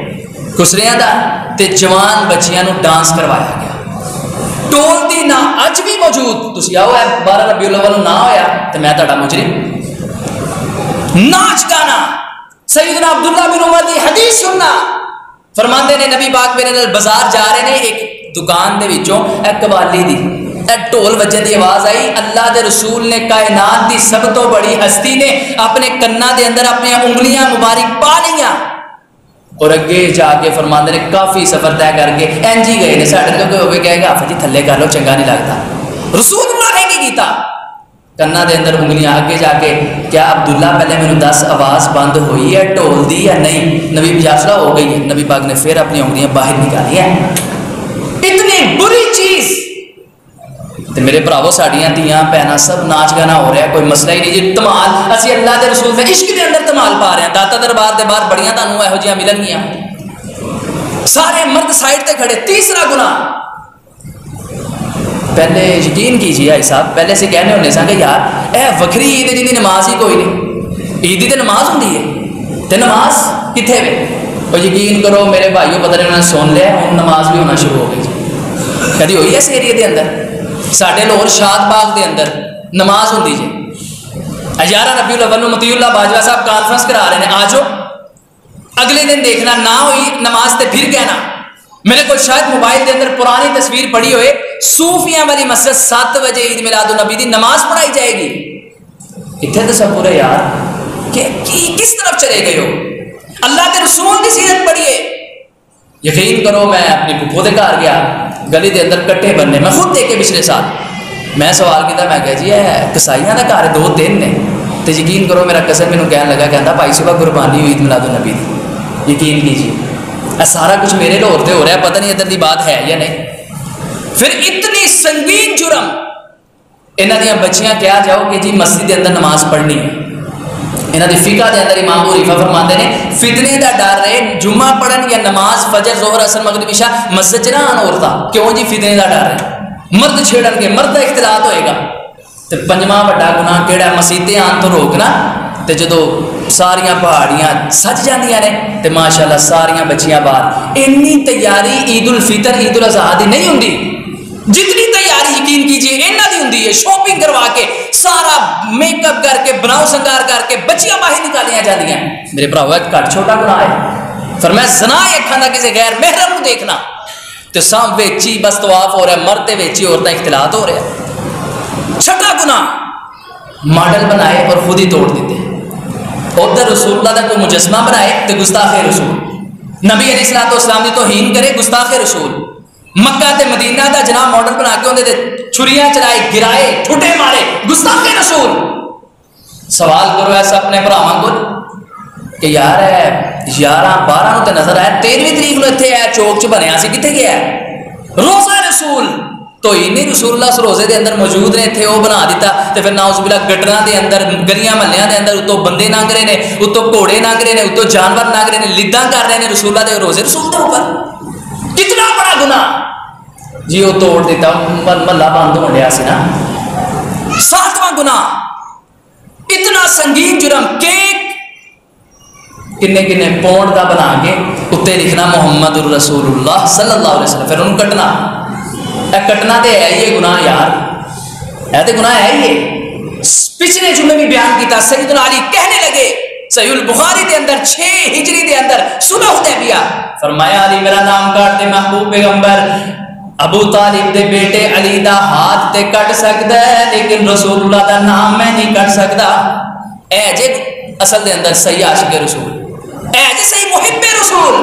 خسریاں دا تے جوان بچیاں نو ڈانس کروایا گیا۔ ٹول دی نہ اج بھی موجود، تسی آؤ ہے 12 ربیع الاول نہ ہویا تے میں تہاڈا مجرم۔ ناچ گانا، سیدنا عبداللہ بن عمر دی حدیث سننا، فرماندے نے نبی پاک میرے بازار جا رہے نے، ایک دکان دے وچوں ایک قوالی دی ڈھول وجے دی آواز آئی، اللہ دے رسول نے کائنات دی سب تو بڑی ہستی نے اپنے کنا دے اندر اپنی انگلیاں مبارک پا لیاں، اور اگے جا کے فرماندے نے کافی سفر طے کر کے اینجی گئے نے، ساڈے تو کوئی ہوے کہے گا آفا جی تھلے کر لو چنگا نہیں لگتا، رسول اللہ نے کی کیتا کنا دے اندر انگلیاں آگے جا کے، کیا عبداللہ پہلے میرے 10 آواز بند ہوئی ہے ڈھول دی یا نہیں؟ نبی فیصلہ ہو گئی ہے، نبی پاک نے پھر اپنی انگلیاں باہر نکالی ہیں۔ اتنی بری چیز تے میرے بھراوو ساڈیاں دھیاں بہناں سب ناچ گانا ہو رہا ہے، کوئی مسئلہ ہی نہیں جی، تمال اسی اللہ دے رسول دے عشق دے اندر تمال پا رہے ہیں، داتا دربار دے باہر بڑیاں تانوں ایہو جیاں ملن گیاں، سارے مرد سائڈ تے کھڑے۔ تیسرا گناہ، پہلے یقین کیجیے آئی صاحب، پہلے سے کہنے ہونے سا کہ یار اے وکری عید ہے جن دی نماز ہی کوئی نہیں، عید دی تے نماز ہوندی ہے تے نماز کتھے وے؟ اور یقین کرو میرے بھائیو پتہ نہیں انہوں نے سن لیا ہن نماز بھی ہونا شروع ہو گئی جی۔ کدی ہوئی ہے اس ایریے دے اندر؟ ساڈے لاہور شاد باغ دے اندر نماز ہوندی جی، 11 ربیع الاول نو مطیع اللہ باجوہ صاحب کانفرنس کرا رہے ہیں، آجو اگلے دن دیکھنا، نہ ہوئی نماز تے پھر کہنا۔ میرے کو شاید موبائل دے اندر پرانی تصویر پڑی ہوئے، صوفیاں والی مسجد 7 بجے عید میلاد النبی دی نماز پڑھائی جائے گی۔ اتنے تصور ہے یار کہ کس طرف چلے گئے ہو؟ اللہ کے رسول کی سیرت پڑھیے۔ یقین کرو میں اپنی پھپھو دے گھر گیا، گلی دے اندر کٹے بننے، میں خود دیکھے پچھلے سال، میں سوال کیتا، میں کہا جی ہے کسائیاں دا گھر 2 دن نے، تو یقین کرو میرا کزن مینوں کہنے لگا، کہندا بھائی صبح قربانی ہوئی عید میلاد النبی دی، یقین کیجیے سارا کچھ میرے لاہور تے ہو رہا ہے، پتہ نہیں ادھر دی بات ہے یا نہیں۔ پھر اتنی سنگین جرم، انہاں دیاں بچیاں کیا جاؤ کہ جی مسجد دے اندر نماز پڑھنی ہے، انہاں دی فقہ دے اندر امام ابو حنیفہ فرماندے نے فتنے دا ڈر رہے جمعہ پڑھن یا نماز فجر ظہر عصر مغرب عشاء مسجد چ نہ آن عورتاں، کیوں جی فتنے دا ڈر ہے، مرد چھیڑن گے، مرد دا اختلاط ہوئے گا۔ تے پنجواں بڑا گناہ کیڑا؟ مسیتیں آن تو روکنا، تے جدو ساریاں پہاڑیاں سج جاندیاں نے تے ماشاءاللہ ساریاں بچیاں باہر، اینی تیاری عید الفطر عید الاضحیٰ دی نہیں ہوندی جتنی تیاری یقین کیجئے انہاں دی ہوندی ہے، شاپنگ کروا کے سارا میک اپ کر کے بناؤ سنگار کر کے بچیاں باہر نکالیاں جاندیاں۔ میرے بھراو ایک گھٹ چھوٹا گناہ ہے، فرمایا زنا اکھاں دا کسی غیر محرم کو دیکھنا، تے سام ویچی بس طواف ہو رہا ہے، مرد ویچی عورتاں اختلاط ہو رہا ہے۔ چھٹا گناہ، ماڈل بنائے اور خود ہی توڑ دیتے، ادھر رسول اللہ کا کوئی مجسمہ بنائے تو گستاخ رسول، نبی علیہ الصلوۃ والسلام کی توہین کرے گستاخ رسول، مکہ تے مدینہ دا جناب ماڈل بنا کے اندر چھریاں چلائے گرائے ٹھٹے مارے گستاخ رسول۔ سوال کرو ایسا اپنے بھراواں کو کہ یار 11-12 نو تے نظر آیا، 13ویں تاریخ نو اتنے آیا چوک چ بنیا سی، کتنے گیا ہے؟ روزہ رسول تو ہی رسول اللہ اس روزے دے اندر موجود نے، اتنے وہ بنا دیتا تے پھر ناؤز باللہ گٹراں دے اندر گلیاں محلیاں دے اندر اتوں بندے لنگ رہے نے، اتوں گھوڑے لنگ رہے نے، اتوں جانور لنگ رہے نے، لداں کر رہے نے رسول اللہ دے روزے رسول دے اوپر۔ کتنا بڑا گناہ جی وہ توڑ دیتا، محلہ بند ہو گیا سی نا۔ 7واں گناہ، اتنا سنگین جرم، کیک کنے کنے پونڈ کا بنا کے اتنے لکھنا محمد الرسول اللہ صلی اللہ علیہ وسلم، پھر انہوں کٹنا۔ کٹنا تے ہے یہ گناہ یار، ہے تے گناہ ہے یہ۔ پچھلے جمعے بھی بیان کیتا، سیدنا علی کہنے لگے صحیح البخاری دے اندر 6 ہجری دے اندر صلح حدیبیہ، فرمایا علی میرا نام کاٹ دے، محبوب پیغمبر ابو طالب دے بیٹے علی دا ہاتھ تے کٹ سکتا ہے لیکن رسول اللہ دا نام میں نہیں کٹ سکتا۔ اے جے اصل دے اندر صحیح عاشق رسول، اے جے صحیح محب رسول،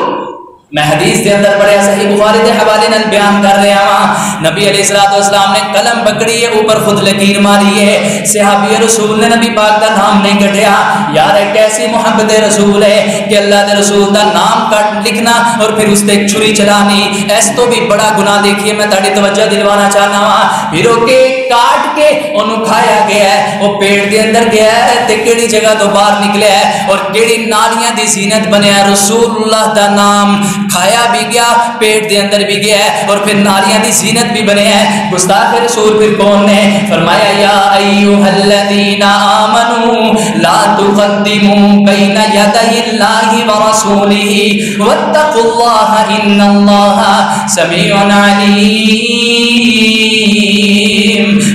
میں حدیث دے اندر پڑھیا صحیح بخاری دے حوالے نال بیان کر رہا ہاں، نبی علیہ الصلوۃ والسلام نے قلم پکڑی ہے، اوپر خود لکیر ماری ہے، صحابی رسول نے نبی پاک دا نام نہیں کٹیا، یار ایک ایسی محبت رسول ہے کہ اللہ دے رسول دا نام کٹ لکھنا اور پھر اس تے ایک چھری چلانی، اس تو بھی بڑا گناہ دیکھیے میں تہاڈی توجہ دلوانا چاہنا وا، پھر کے کاٹ کے انہوں کھایا گیا ہے، وہ پیٹ دے اندر گیا ہے تے کیڑی جگہ تو باہر نکلیا ہے اور کیڑی نالیاں دی زینت بنیا رسول اللہ دا نام، کھایا بھی گیا، پیٹ دے اندر بھی گیا ہے اور پھر نالیاں دی زینت بھی بنے ہیں۔ گستاخ رسول پھر کون نے فرمایا یا ایھا الذین آمنوا لا تقدموا بین یدی اللہ ورسولہ واتقوا اللہ ان اللہ سمیع علیم۔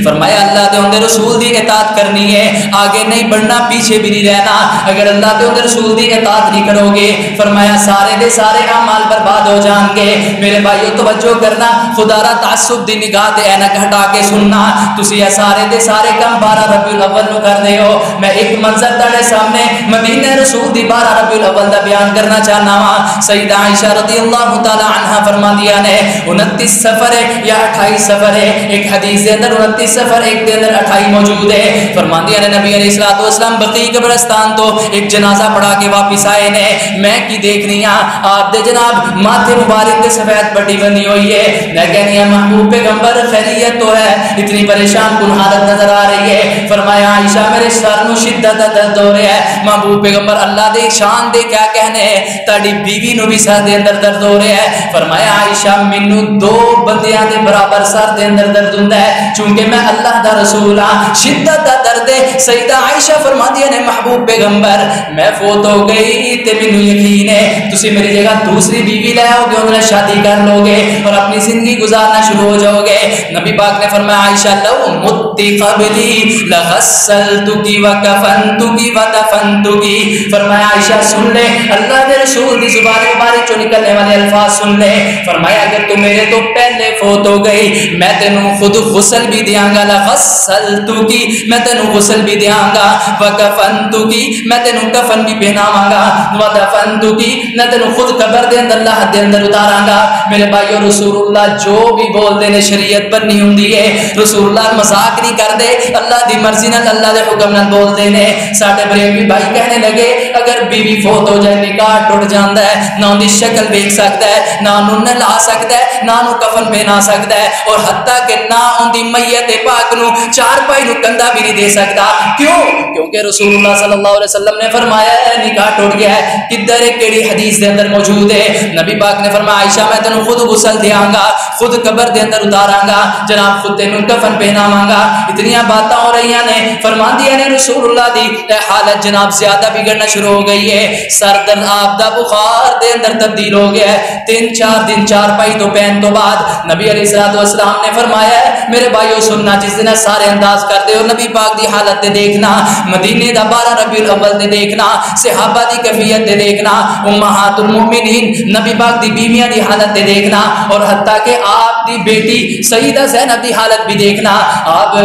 فرمایا اللہ دے اندر رسول دی اطاعت کرنی ہے، آگے نہیں بڑھنا، پیچھے بھی نہیں رہنا، اگر اللہ دے اندر رسول دی اطاعت نہیں کرو گے فرمایا سارے دے سارے اعمال برباد ہو جان گے۔ میرے بھائیو توجہ کرنا، خدا را تعصب دی نگاہ تے اینک ہٹا کے سننا، تسی سارے دے سارے کم 12 ربیع الاول نو کر دے ہو۔ میں ایک منظر تاڑے سامنے مدینہ رسول دی 12 ربیع الاول دا بیان کرنا چاہنا ہاں۔ سیدہ عائشہ رضی اللہ تعالی عنہ فرما دیا نے 29 سفر ہے یا 28 سفر ہے، ایک حدیث دے اندر 29 سفر، ایک دے اندر 28 موجود ہے۔ فرما دیا نے نبی علیہ الصلوۃ والسلام بقیع قبرستان تو ایک جنازہ پڑھا کے واپس آئے نے، میں کی دیکھنی ہاں آپ دے جناب ماتھے مبارک دے سفید پٹی بندی ہوئی ہے، میں کہنی ہے محبوب پیغمبر خیریت تو ہے، اتنی پریشان کن حالت نظر آ رہی ہے۔ فرمایا عائشہ میرے سر نو شدت درد ہو رہا ہے۔ محبوب پیغمبر اللہ دے شان دے کیا کہنے ہے، تاڑی بیوی نو بھی سر دے اندر درد ہو رہا ہے۔ فرمایا عائشہ مینوں 2 بندیاں دے برابر سر دے اندر درد ہوندا ہے، چونکہ میں اللہ دا رسول ہاں، شدت دا درد ہے۔ سیدہ عائشہ فرماندی نے محبوب پیغمبر میں فوت ہو گئی تے مینوں یقین ہے تسی میری جگہ دوسری بیوی لے آؤ گے، انہیں شادی کر لو گے اور اپنی زندگی گزارنا شروع ہو جاؤ گے۔ نبی پاک نے فرمایا عائشہ لو مت قبلی لغسلتک وکفنتک ودفنتک۔ فرمایا عائشہ سن لے، اللہ کے رسول دی زبان مبارک چوں نکلنے والے الفاظ سن لے۔ فرمایا اگر تو میرے تو پہلے فوت ہو گئی میں تینوں خود غسل بھی دیاں گا، لغسلتک میں تینوں غسل بھی دیاں گا، وکفنتک میں تینوں کفن بھی پہناواں گا، ودفنتک میں تینوں خود قبر دے اندر اللہ دے اندر اتاراں گا۔ میرے بھائیو رسول اللہ جو بھی بول دے نے شریعت پر نہیں ہوندی ہے، رسول اللہ مذاق نہیں کر دے، اللہ دی مرضی نال اللہ دے حکم نال بول دے نے۔ ساڈے بریلوی بھائی کہنے لگے اگر بیوی فوت ہو جائے نکاح ٹوٹ جاندا ہے، نہ ان دی شکل دیکھ سکتا ہے، نہ انہوں نے لا سکتا ہے، نہ انہوں کفن پہنا سکتا ہے، اور حتیٰ کہ نہ ان دی میت پاک نو چار پائی نو کندھا بھی نہیں دے سکتا۔ کیوں؟ کیونکہ رسول اللہ صلی اللہ علیہ وسلم نے فرمایا ہے نکاح ٹوٹ گیا ہے۔ کدھر ہے کیڑی حدیث دے اندر موجود ہے؟ نبی پاک نے فرمایا عائشہ میں تینوں خود غسل دیاں گا، خود قبر دے اندر اتاراں گا، جناب خود تینوں کفن پہناواں گا۔ اتنیاں باتاں ہو رہی نے، فرماندیاں نے رسول اللہ دی حالت جناب زیادہ بگڑنا شروع ہو گئی ہے، سر درد آپ دا بخار دے اندر تبدیل ہو گیا ہے۔ 3-4 دن چار پائی تو پہن تو بعد نبی علیہ الصلوۃ والسلام نے فرمایا ہے میرے بھائیو سننا، جس دن سارے انداز کر دے اور نبی پاک دی حالت تے دیکھنا، مدینے دا 12 ربیع الاول تے دیکھنا، صحابہ دی کیفیت تے دیکھنا، امہات المؤمنین نبی پاک دی بیویاں دی حالت تے دیکھنا، اور حتیٰ کہ آپ دی بیٹی سیدہ زینب دی حالت بھی دیکھنا۔ آپ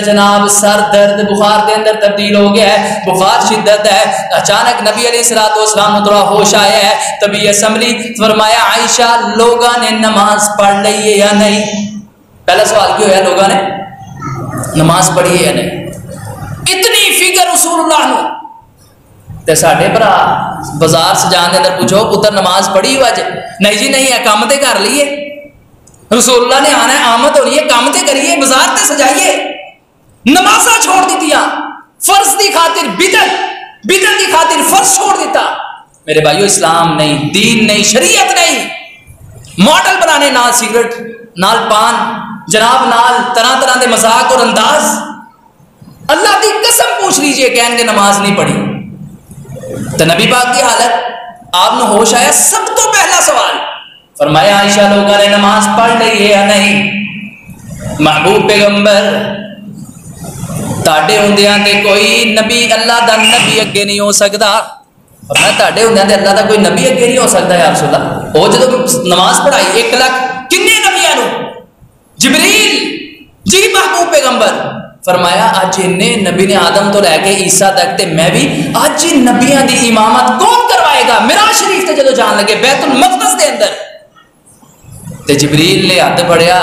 جناب سر درد بخار دے اندر تبدیل ہو گیا ہے، بخار شدت ہے۔ اچانک نبی علیہ الصلوۃ والسلام کو تھوڑا ہوش آیا ہے، تبھی اسمبلی فرمایا عائشہ لوگاں نے نماز پڑھ لی ہے یا نہیں؟ پہلا سوال کیوں ہے لوگاں نے نماز پڑھی ہے یا نہیں؟ اتنی فکر رسول اللہ نو تے ساڈے بھرا بازار سجان دے اندر پوچھو پتر نماز پڑھی ہو اج؟ نہیں جی نہیں ہے، کام تے کر لیے، رسول اللہ نے آنا ہے، آمد ہونی ہے، کام تے کریے، بازار تے سجائیے۔ نمازاں چھوڑ دیتیاں فرض دی خاطر، بدعت دی خاطر فرض چھوڑ دیتا۔ میرے بھائیو اسلام نہیں، دین نہیں، شریعت نہیں، ماڈل بنانے نال سگریٹ نال پان جناب نال طرح طرح دے مذاق اور انداز۔ اللہ دی قسم پوچھ لیجئے کہیں گے نماز نہیں پڑھی تو نبی پاک کی حالت آپ نے ہوش آیا، سب تو پہلا سوال فرمایا عائشہ لوگوں نے نماز پڑھ لی ہے یا نہیں؟ محبوب پیغمبر تاڑے ہوندیاں تے کوئی نبی اللہ دا نبی اگے نہیں ہو سکتا، فرمایا تاڑے ہوندیاں تے اللہ دا کوئی نبی اگے نہیں ہو سکتا یا رسول اللہ۔ وہ جدو نماز پڑھائی 1 لاکھ کنے نبیاں نو، جبریل جی محبوب پیغمبر فرمایا اج نبی نے آدم تو لے کے عیسیٰ تک تے میں بھی اج نبیاں دی امامت کون کروائے گا؟ معراج شریف تے جدو جان لگے بیت المقدس دے اندر تے جبریل نے ہاتھ پڑیا،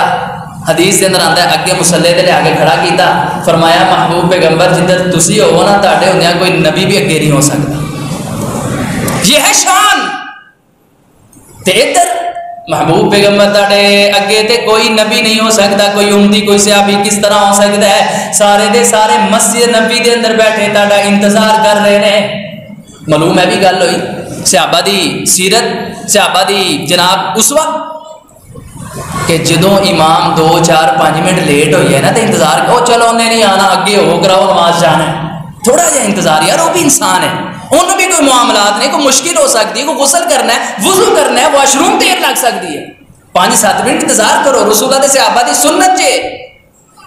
حدیث کے اندر آتا ہے اگے مسلے تے لے کے کھڑا کیتا، فرمایا محبوب پیغمبر جدھر تسی ہو نا تہاڈے ہوندیاں کوئی نبی بھی اگے نہیں ہو سکتا، یہ ہے شان۔ تے ادھر محبوب پیغمبر تہاڈے اگے تے کوئی نبی نہیں ہو سکتا، کوئی امتی کوئی صحابی کس طرح ہو سکتا ہے؟ سارے دے سارے مسجد نبی دے اندر بیٹھے تہاڈا انتظار کر رہے نے۔ معلوم ہے بھی گل ہوئی صحابہ دی سیرت، صحابہ دی جناب اسوہ کہ جدوں امام 2 4 5 منٹ لیٹ ہوئی ہے نا تو انتظار کرو، چلو انہیں نہیں آنا، اگے ہو کراؤ نماز جانا ہے، تھوڑا جہا انتظار، یار وہ بھی انسان ہے، انہوں بھی کوئی معاملات نہیں، کوئی مشکل ہو سکتی ہے، کوئی غسل کرنا ہے، وضو کرنا ہے، واش روم دیر لگ سکتی ہے، 5 7 منٹ انتظار کرو۔ رسول اللہ دے صحابہ دی سنت جے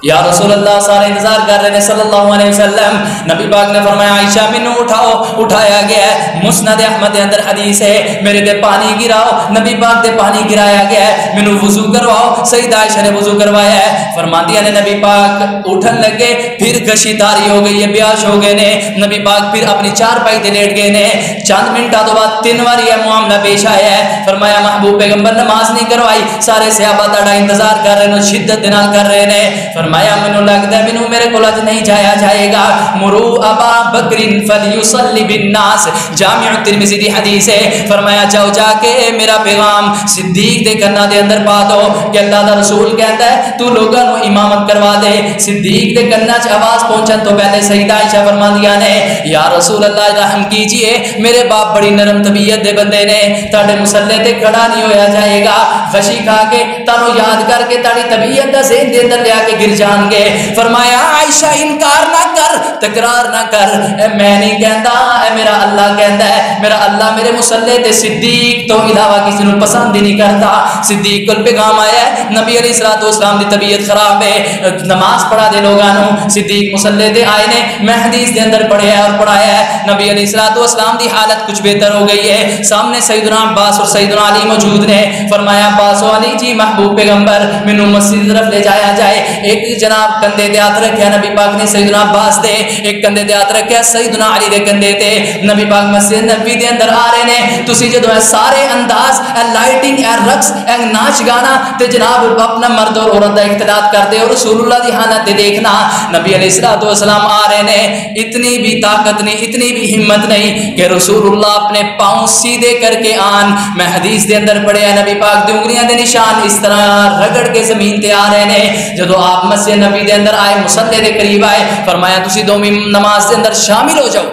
یا رسول اللہ سارے انتظار کر رہے ہیں صلی اللہ علیہ وسلم۔ نبی پاک نے فرمایا عائشہ منو اٹھاؤ، اٹھایا گیا ہے، مسند احمد اندر حدیث ہے، میرے دے پانی گراؤ، نبی پاک دے پانی گرایا گیا ہے، منو وضو کرواؤ، سیدہ عائشہ نے وضو کروایا ہے۔ فرماتی ہے نبی پاک اٹھن لگے، پھر گشی تاری ہو گئی ہے، بیاش ہو گئے نے، نبی پاک پھر اپنی چارپائی تے لیٹ گئے نے، چند منٹوں تو بعد 3 بار یہ معاملہ پیش آیا ہے۔ فرمایا محبوب پیغمبر نماز نہیں کروائی، سارے صحابہ تہاڈا انتظار کر رہے ہیں، شدت دے نال کر رہے ہیں۔ فرمایا منو لگتا ہے منو میرے کو اج نہیں جایا جائے گا، مرو ابا بکر فلیصلی بالناس، جامع ترمذی دی حدیث ہے۔ فرمایا جاؤ جا کے میرا پیغام صدیق دے کنا دے اندر پا دو کہ اللہ دا رسول کہتا ہے تو لوگاں نو امامت کروا دے۔ صدیق دے کنا چ آواز پہنچن تو پہلے سیدہ عائشہ فرماندیاں نے یا رسول اللہ رحم کیجئے، میرے باپ بڑی نرم طبیعت دے بندے نے، تہاڈے مصلے تے کھڑا نہیں ہویا جائے گا، غشی کھا کے تانوں یاد کر کے تہاڈی طبیعت دا ذہن دے اندر لیا کے گر جان گے۔ فرمایا عائشہ انکار نہ کر، تکرار نہ کر، اے میں نہیں کہتا، اے میرا اللہ کہتا ہے، میرا اللہ میرے مصلے تے صدیق تو علاوہ کسی نے پسند ہی نہیں کرتا۔ صدیق کل پیغام آیا ہے نبی علیہ الصلوۃ والسلام دی طبیعت خراب ہے، نماز پڑھا دے لوگانوں، صدیق مصلے تے آئے نے، میں حدیث دے اندر پڑھیا اور پڑھایا ہے، نبی علیہ الصلوۃ والسلام دی حالت کچھ بہتر ہو گئی ہے، سامنے سیدنا عباس اور سیدنا علی موجود نے۔ فرمایا عباس و علی جی محبوب پیغمبر مینوں مسجد طرف لے جایا جائے۔ ایک جناب کندھے تے ہاتھ رکھیا نبی پاک نے سیدنا عباس دے، ایک کندھے تے ہاتھ رکھیا سیدنا علی دے کندھے تے، نبی پاک مسجد نبی دے اندر آ رہے نے، تسی جدوں اے سارے انداز، اے لائٹنگ، اے رقص، اے ناچ گانا تے جناب اپنا مرد اور عورت دا اختلاط کرتے ہو، رسول اللہ دی حالت تے دیکھنا، نبی علیہ الصلوۃ والسلام آ رہے نے، اتنی بھی طاقت نہیں، اتنی بھی ہمت نہیں کہ رسول اللہ اپنے پاؤں سیدھے کر کے آن۔ میں حدیث دے اندر پڑھیا نبی پاک دی انگلیاں دے نشان اس طرح رگڑ کے زمین تے آ رہے نے۔ جدوں آپ مسجد نبی دے اندر آئے، مصلے دے قریب آئے، فرمایا تسی دوویں نماز دے اندر شامل ہو جاؤ۔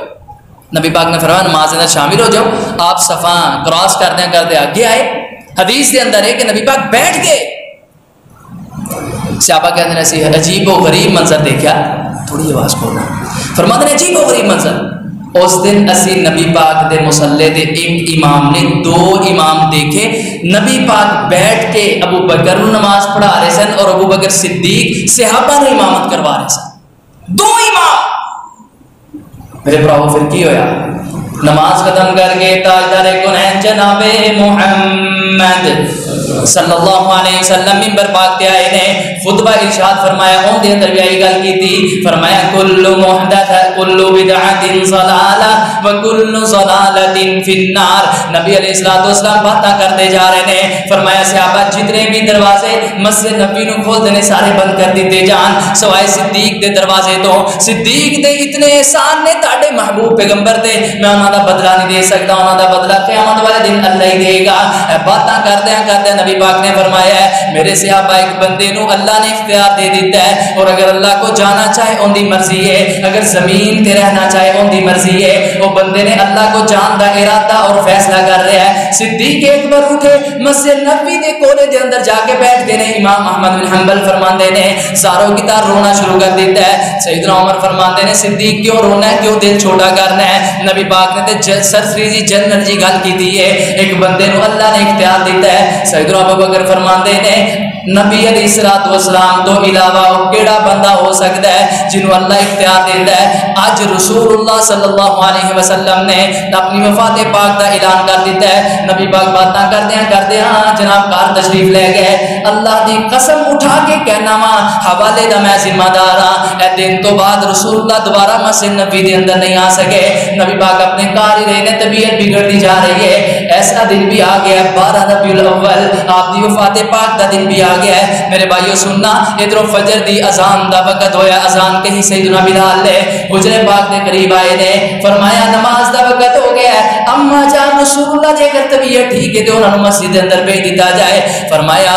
نبی پاک نے فرمایا نماز دے اندر شامل ہو جاؤ، آپ صفاں کراس کردے کردے آگے آئے۔ حدیث دے اندر ہے کہ نبی پاک بیٹھ گئے، صحابہ کہتے ہیں اسی عجیب و غریب منظر دیکھا، تھوڑی آواز کھولنا، فرماتے ہیں عجیب و غریب منظر۔ اس دن اسی نبی پاک دے مصلے دے ایک امام نے 2 امام دیکھے، نبی پاک بیٹھ کے ابو بکر نو نماز پڑھا رہے سن اور ابو بکر صدیق صحابہ نے امامت کروا رہے سن، 2 امام۔ میرے پراؤ پھر کی ہویا؟ نماز ختم کر کے تاجدار کونین جناب محمد صلی اللہ علیہ وسلم منبر پاک تے آئے نے، خطبہ ارشاد فرمایا، اون دے اندر بھی آئی گل کی تھی، فرمایا کل محدث کل بدعت ضلالہ وکل ضلالۃ فی النار۔ نبی علیہ الصلوۃ والسلام باتاں کرتے جا رہے ہیں، فرمایا صحابہ جتنے بھی دروازے مسجد نبی نو کھول دینے سارے بند کر دیتے جان سوائے صدیق دے دروازے تو۔ صدیق دے اتنے احسان نے تہاڈے محبوب پیغمبر تے، میں انہاں دا بدلہ نہیں دے سکتا، انہاں دا بدلہ قیامت والے دن اللہ ہی دے گا۔ باتاں کرتے کرتے نبی پاک نے فرمایا ہے میرے صحابہ ایک بندے نو اللہ نے اختیار دے دیتا ہے، اور اگر اللہ کو جانا چاہے ان دی مرضی ہے، اگر زمین تے رہنا چاہے ان دی مرضی ہے۔ وہ بندے نے اللہ کو جان دا ارادہ اور فیصلہ کر رہا ہے۔ صدیق ایک بار اٹھے مسجد نبوی دے کولے دے اندر جا کے بیٹھ گئے نے، امام احمد بن حنبل فرماندے نے ساروں کی طرح رونا شروع کر دیتا ہے۔ سیدنا عمر فرماندے نے صدیق کیوں رونا ہے، کیوں دل چھوٹا کرنا ہے؟ نبی پاک نے تے سرسری جی جنرل جی گل کی ہے، ایک بندے نو اللہ نے اختیار دیتا ہے۔ سیدنا ابو بکر فرماندے نے نبی علیہ الصلوۃ والسلام تو علاوہ کیڑا بندہ ہو سکتا ہے جنہوں اللہ اختیار دیتا ہے؟ اج رسول اللہ صلی اللہ علیہ وسلم نے اپنی وفات پاک کا اعلان کر دیتا ہے. نبی پاک باتاں کردیاں جناب گھر تشریف لے گئے. اللہ دی قسم اٹھا کے کہنا وا حوالے دا میں ذمہ دار ہاں. اے دن تو بعد رسول اللہ دوبارہ مسجد نبی دے اندر نہیں آ سکے. نبی پاک اپنے گھر ہی رہے نے, طبیعت بگڑتی جا رہی ہے. ایسا دن بھی آ گیا 12 ربیع الاول, آپ دی وفات پاک دا دن بھی آ گیا ہے. میرے بھائیو سننا, ادھر فجر دی اذان دا وقت ہویا. اذان کہیں سیدنا بلال نے حجرے پاک کے قریب آئے نے, فرمایا نماز دا وقت ہو گیا ہے. اما جان رسول اللہ جے اگر طبیعت ٹھیک ہے تو انہوں نے مسجد اندر بھیج دیتا جائے. فرمایا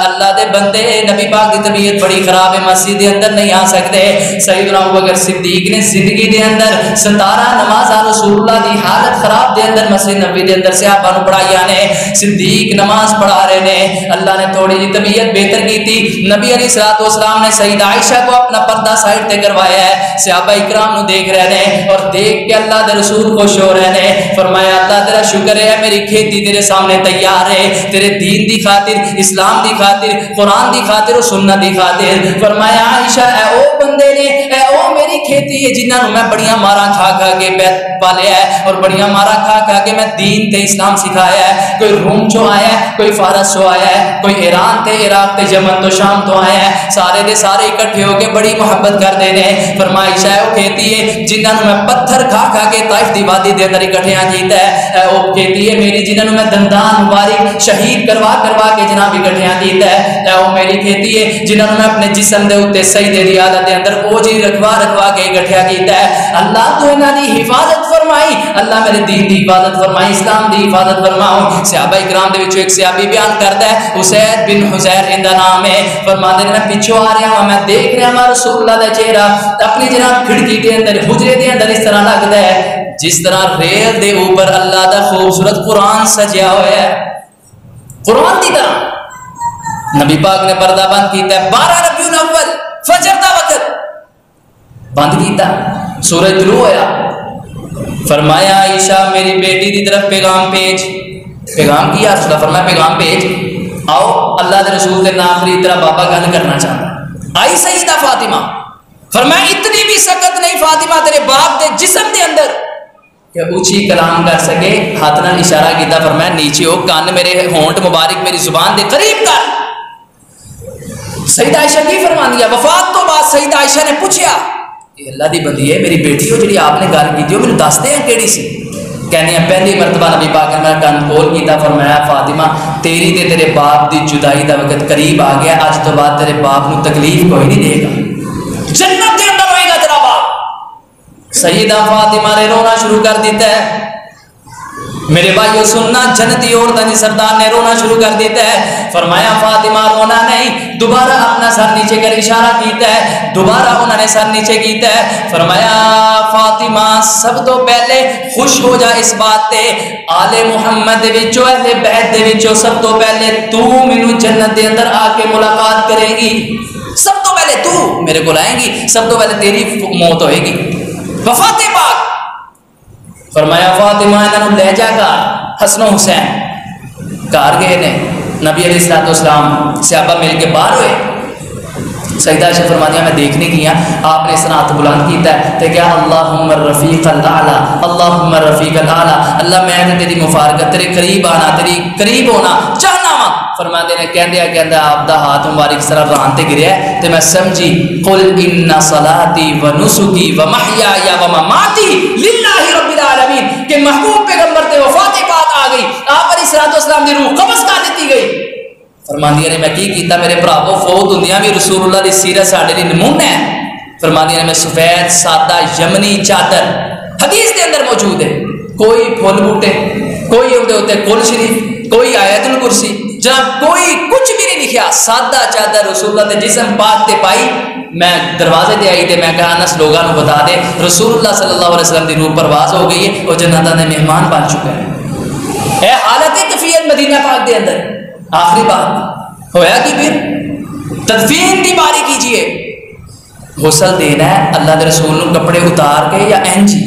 اللہ دے بندے, نبی پاک کی طبیعت بڑی خراب ہے, مسجد دے اندر نہیں آ سکتے. سیدنا ابوبکر صدیق نے زندگی دے اندر 17 نمازاں رسول اللہ دی حالت خراب دے اندر مسجد نبی دے اندر صحابہ نو پڑھائیاں نے. صدیق نماز پڑھا رہے نے, اللہ نے تھوڑی جی طبیعت بہتر کی تھی. نبی علیہ الصلوۃ والسلام نے سیدہ عائشہ کو اپنا پردہ سائڈ تے کروایا ہے. صحابہ اکرام نو دیکھ رہے نے اور دیکھ کے اللہ دے رسول خوش ہو رہے نے. فرمایا اللہ تیرا شکر ہے, میری کھیتی تیرے سامنے تیار ہے, تیرے دین دی خاطر, اسلام دی خاطر, قرآن دی خاطر اور سنت دی خاطر. فرمایا عائشہ اے او بندے نے, اے او میری کھیتی ہے جنہاں نو میں بڑیاں ماراں کھا کھا کے پالیا ہے اور بڑیاں ماراں کھا کھا کے میں دین تے اسلام سکھایا ہے. کوئی روم چو آیا ہے, کوئی فارس چو آیا ہے, کوئی ایران تے عراق تے یمن تو شام تو آیا ہے, سارے دے سارے اکٹھے ہو کے بڑی محبت کر دے نے. فرمایا عائشہ او کھیتی ہے جنہاں نو میں پتھر کھا کھا کے طائف دی وادی دے اندر اکٹھیاں کیتا ہے. او کھیتی ہے میری جنہاں نو میں دندان مبارک شہید کروا کے جناب اکٹھیاں کیتا ہے. او میری کھیتی ہے جنہاں نو میں اپنے جسم دے اوتے سجدے دی عادت دے اندر اوجی رکھوا کے اکٹھیاں کیتا ہے. اللہ تو انہاں دی حفاظت فرمائی, اللہ میرے دین دی حفاظت فرمائی, اسلام دی حفاظت فرماؤ. صحابہ اکرام دے وچوں ایک صحابی بیان کردا ہے, حسین بن حذیر اندا نام ہے. فرماندے نے میں پیچھے آ رہا ہوں, میں دیکھ رہا ہوں رسول اللہ دا چہرہ اپنی جناب کھڑکی دے اندر حجرے دے اندر اس طرح لگدا ہے جس طرح ریل دے اوپر اللہ دا خوبصورت قرآن سجیا ہوا ہے, قرآن دی طرح. نبی پاک نے پردہ بند کیتا ہے, 12 ربیع الاول فجر دا وقت بند کیتا, سورج طلوع ہویا. فرمایا عائشہ میری بیٹی دی طرف پیغام بھیج. پیغام کیا رسول اللہ؟ فرمایا پیغام بھیج. آؤ اللہ دے رسول دے ناخری طرح بابا گل کرنا چاہتا. آئی سیدہ فاطمہ, فرمایا اتنی بھی سکت نہیں فاطمہ تیرے باپ دے جسم دے اندر کہ اونچی کلام کر سکے. ہاتھ نال اشارہ کیتا, فرمایا نیچے ہو, کان میرے ہونٹ مبارک میری زبان دے قریب کر. سیدہ عائشہ کی فرماندی ہے, وفات تو بعد سیدہ عائشہ نے پوچھا اللہ دی بندی ہے میری بیٹی ہو جڑی آپ نے گل کی ہو, مینوں دس دے کیڑی سی. کہنے پہلی مرتبہ نبی پاک نے میرا کان کھول کیتا. فرمایا فاطمہ تیری تے تیرے باپ دی جدائی دا وقت قریب آ گیا, اج تو بعد تیرے باپ نو تکلیف کوئی نہیں دے گا, جنت دے اندر ہوئے گا تیرا باپ. سیدہ فاطمہ نے رونا شروع کر دیتا ہے. میرے بھائیو سننا, جنتی عورتاں دی سردار نے رونا شروع کر دیتا ہے. فرمایا فاطمہ رونا نہیں, دوبارہ اپنا سر نیچے کر اشارہ کیتا ہے. دوبارہ انہوں نے سر نیچے کیتا ہے. فرمایا فاطمہ سب تو پہلے خوش ہو جا اس بات تے, آل محمد دے وچوں اہل بیت دے وچوں سب تو پہلے تو مینوں جنت دے اندر آ کے ملاقات کرے گی. سب تو پہلے تو میرے کو لائیں گی, سب تو پہلے تیری موت ہوئے گی. وفات پاک. فرمایا فاطمہ انہوں لے جا کر حسن و حسین گھر گئے نے. نبی علیہ الصلوۃ والسلام صحابہ مل کے باہر ہوئے. سیدہ عائشہ فرماتی ہیں میں دیکھنے گیا, آپ نے اس طرح ہاتھ بلند کیتا ہے تو کیا اللہم الرفیق الاعلی, اللہم الرفیق الاعلی, اللہ میں تیری مفارقت تیرے قریب آنا, تیری قریب ہونا چاہنا وا. فرماتے نے کہندے آپ دا ہاتھ مبارک اس طرح ران تے گریا ہے تو میں سمجھی قل ان صلاتی و نسکی و محیایا و مماتی للہ رب العالمین, کہ محبوب پیغمبر تے وفات پاک آ گئی, آپ علیہ الصلوۃ والسلام دی روح قبض کر دیتی گئی. فرماندیاں نے میں کی کیتا, میرے بھراو فوت ہوندیاں بھی رسول اللہ دی سیرت ساڈے لئی نمونہ ہے. فرماندیاں نے میں سفید سادہ یمنی چادر حدیث دے اندر موجود ہے, کوئی پھول بوٹے, کوئی اودے اوتے کل شریف, کوئی آیت الکرسی, جناب کوئی کچھ بھی نہیں لکھیا, سادہ چادر رسول اللہ دے جسم پاک تے پائی. میں دروازے تے آئی تے میں کہا انس لوگاں نو بتا دے رسول اللہ صلی اللہ علیہ وسلم دی روح پرواز ہو گئی ہے, وہ جنت دے مہمان بن چکا ہے. اے حالت کیفیت مدینہ پاک دے اندر. آخری بات ہویا کہ پھر تدفین دی باری کیجئے, غسل دینا ہے اللہ دے رسول نو کپڑے اتار کے یا اینجی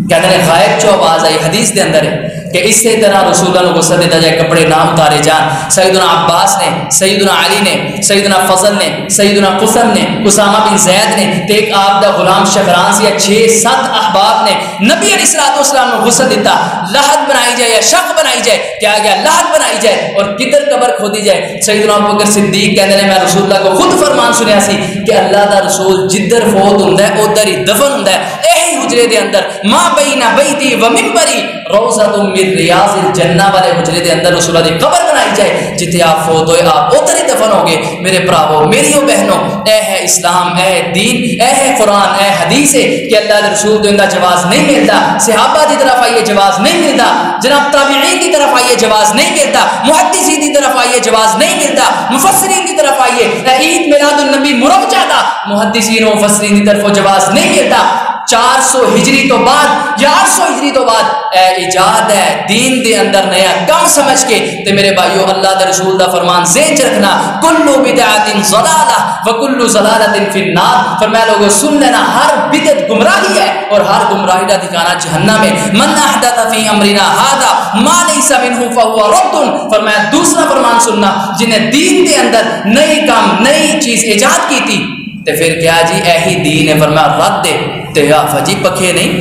کہتے ہیں غائب پچھو آواز آئی، حدیث دے اندر ہے کہ اس سے طرح رسول اللہ کو غسل دیتا جائے، کپڑے نہ اتارے جان۔ سیدنا عباس نے، سیدنا علی نے، سیدنا فضل نے، سیدنا قسم نے، اسامہ بن زید نے تے ایک آپ دا غلام شکران سے 6-7 احباب نے نبی علیہ الصلوۃ والسلام نے غسل دیتا۔ لحد بنائی جائے یا شق بنائی جائے، کیا گیا لحد بنائی جائے اور کدھر قبر کھودی جائے۔ سیدنا ابوبکر صدیق کہتے ہیں میں رسول اللہ کو خود فرمان سنیا سی کہ اللہ دا رسول جدھر فوت ہوندا ہے ادھر ہی دفن ہوندا ہے، یہی حجرے دے اندر ما بین بیتی و منبری روضۃ من ریاض الجنہ والے حجرے دے اندر رسول اللہ دی قبر بنائی جائے، جتھے آپ فوت ہوئے آپ ادھر ہی دفن ہو گے۔ میرے بھراؤ میریو بہنوں، اے ہے اسلام، اے ہے دین، اے ہے قرآن، اے حدیث ہے کہ اللہ کے رسول تو ان کا جواز نہیں ملتا، صحابہ کی طرف آئیے جواز نہیں ملتا، جناب تابعین کی طرف آئیے جواز نہیں ملتا، محدثین کی طرف آئیے جواز نہیں ملتا، مفسرین کی طرف آئیے عید میلاد النبی مروجہ تھا، محدثین و مفسرین کی طرف جواز نہیں ملتا۔ 400 ہجری تو بعد یا 800 ہجری تو بعد ایجاد ہے دین دے اندر نیا کم سمجھ کے تے میرے بھائیو اللہ دے رسول دا فرمان ذہن چ رکھنا، کلو بدعت ضلالہ وکل ضلالۃ فی النار۔ فرمایا لوگوں سن لینا ہر بدعت گمراہی ہے اور ہر گمراہی کا ٹھکانہ جہنم ہے۔ من احدث فی امرنا ھذا ما لیس منہ فہو رد۔ فرمایا دوسرا فرمان سننا، جنہیں دین دے اندر نئی کام نئی چیز ایجاد کی تھی تے پھر کیا جی یہی دین ہے، فرمایا رد دے تے فجی پکھے نہیں،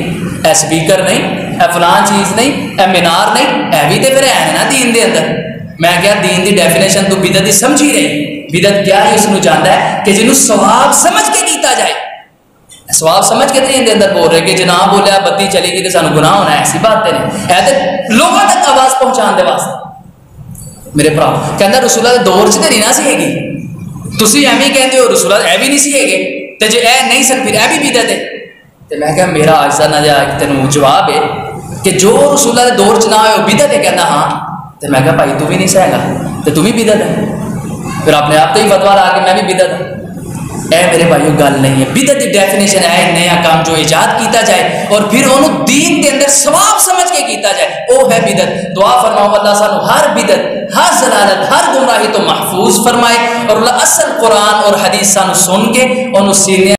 اے سپیکر نہیں، اے فلان چیز نہیں، اے مینار نہیں، اے بھی تے پھر ہے نا دین دے اندر۔ میں کیا دین دی ڈیفینیشن تو بدعت سمجھی رہی، بدعت کیا ہے اس نو جاندا ہے کہ جنوں ثواب سمجھ کے کیتا جائے۔ ثواب سمجھ کے دین دے اندر بول رہے کہ جناب بولیا بتی چلی گئی تے سانو گناہ ہونا ہے، ایسی بات نہیں ہے، تے لوگوں تک آواز پہنچان دے واسطے۔ میرے بھرا کہندا رسول اللہ دے دور چ تے نہیں نا سی ہےگی، تسی ایویں کہندے ہو رسول اللہ اے بھی نہیں سی ہےگے تے جے اے نہیں سن پھر اے بھی بدعت ہے۔ تے میں کہا میرا آج دا نہ تینوں جواب ہے کہ جو رسول اللہ دے دور چ نہ ہوئے بدعت ہے، کہندا ہاں۔ تے میں کہا بھائی تو بھی نہیں سہے گا تے تم بھی بدعت ہے، پھر اپنے آپ تو ہی فتوا لا کے میں بھی بدعت ہوں۔ اے میرے بھائیو گل نہیں ہے، بدعت دی ڈیفینیشن ہے نیا کام جو ایجاد کیتا جائے اور پھر انہوں دین کے اندر ثواب سمجھ کے کیتا جائے، وہ ہے بدعت۔ دعا فرماؤ اللہ سانو ہر بدعت، ہر ضلالت، ہر گمراہی تو محفوظ فرمائے اور اللہ اصل قرآن اور حدیث سانو سن کے انہوں سینے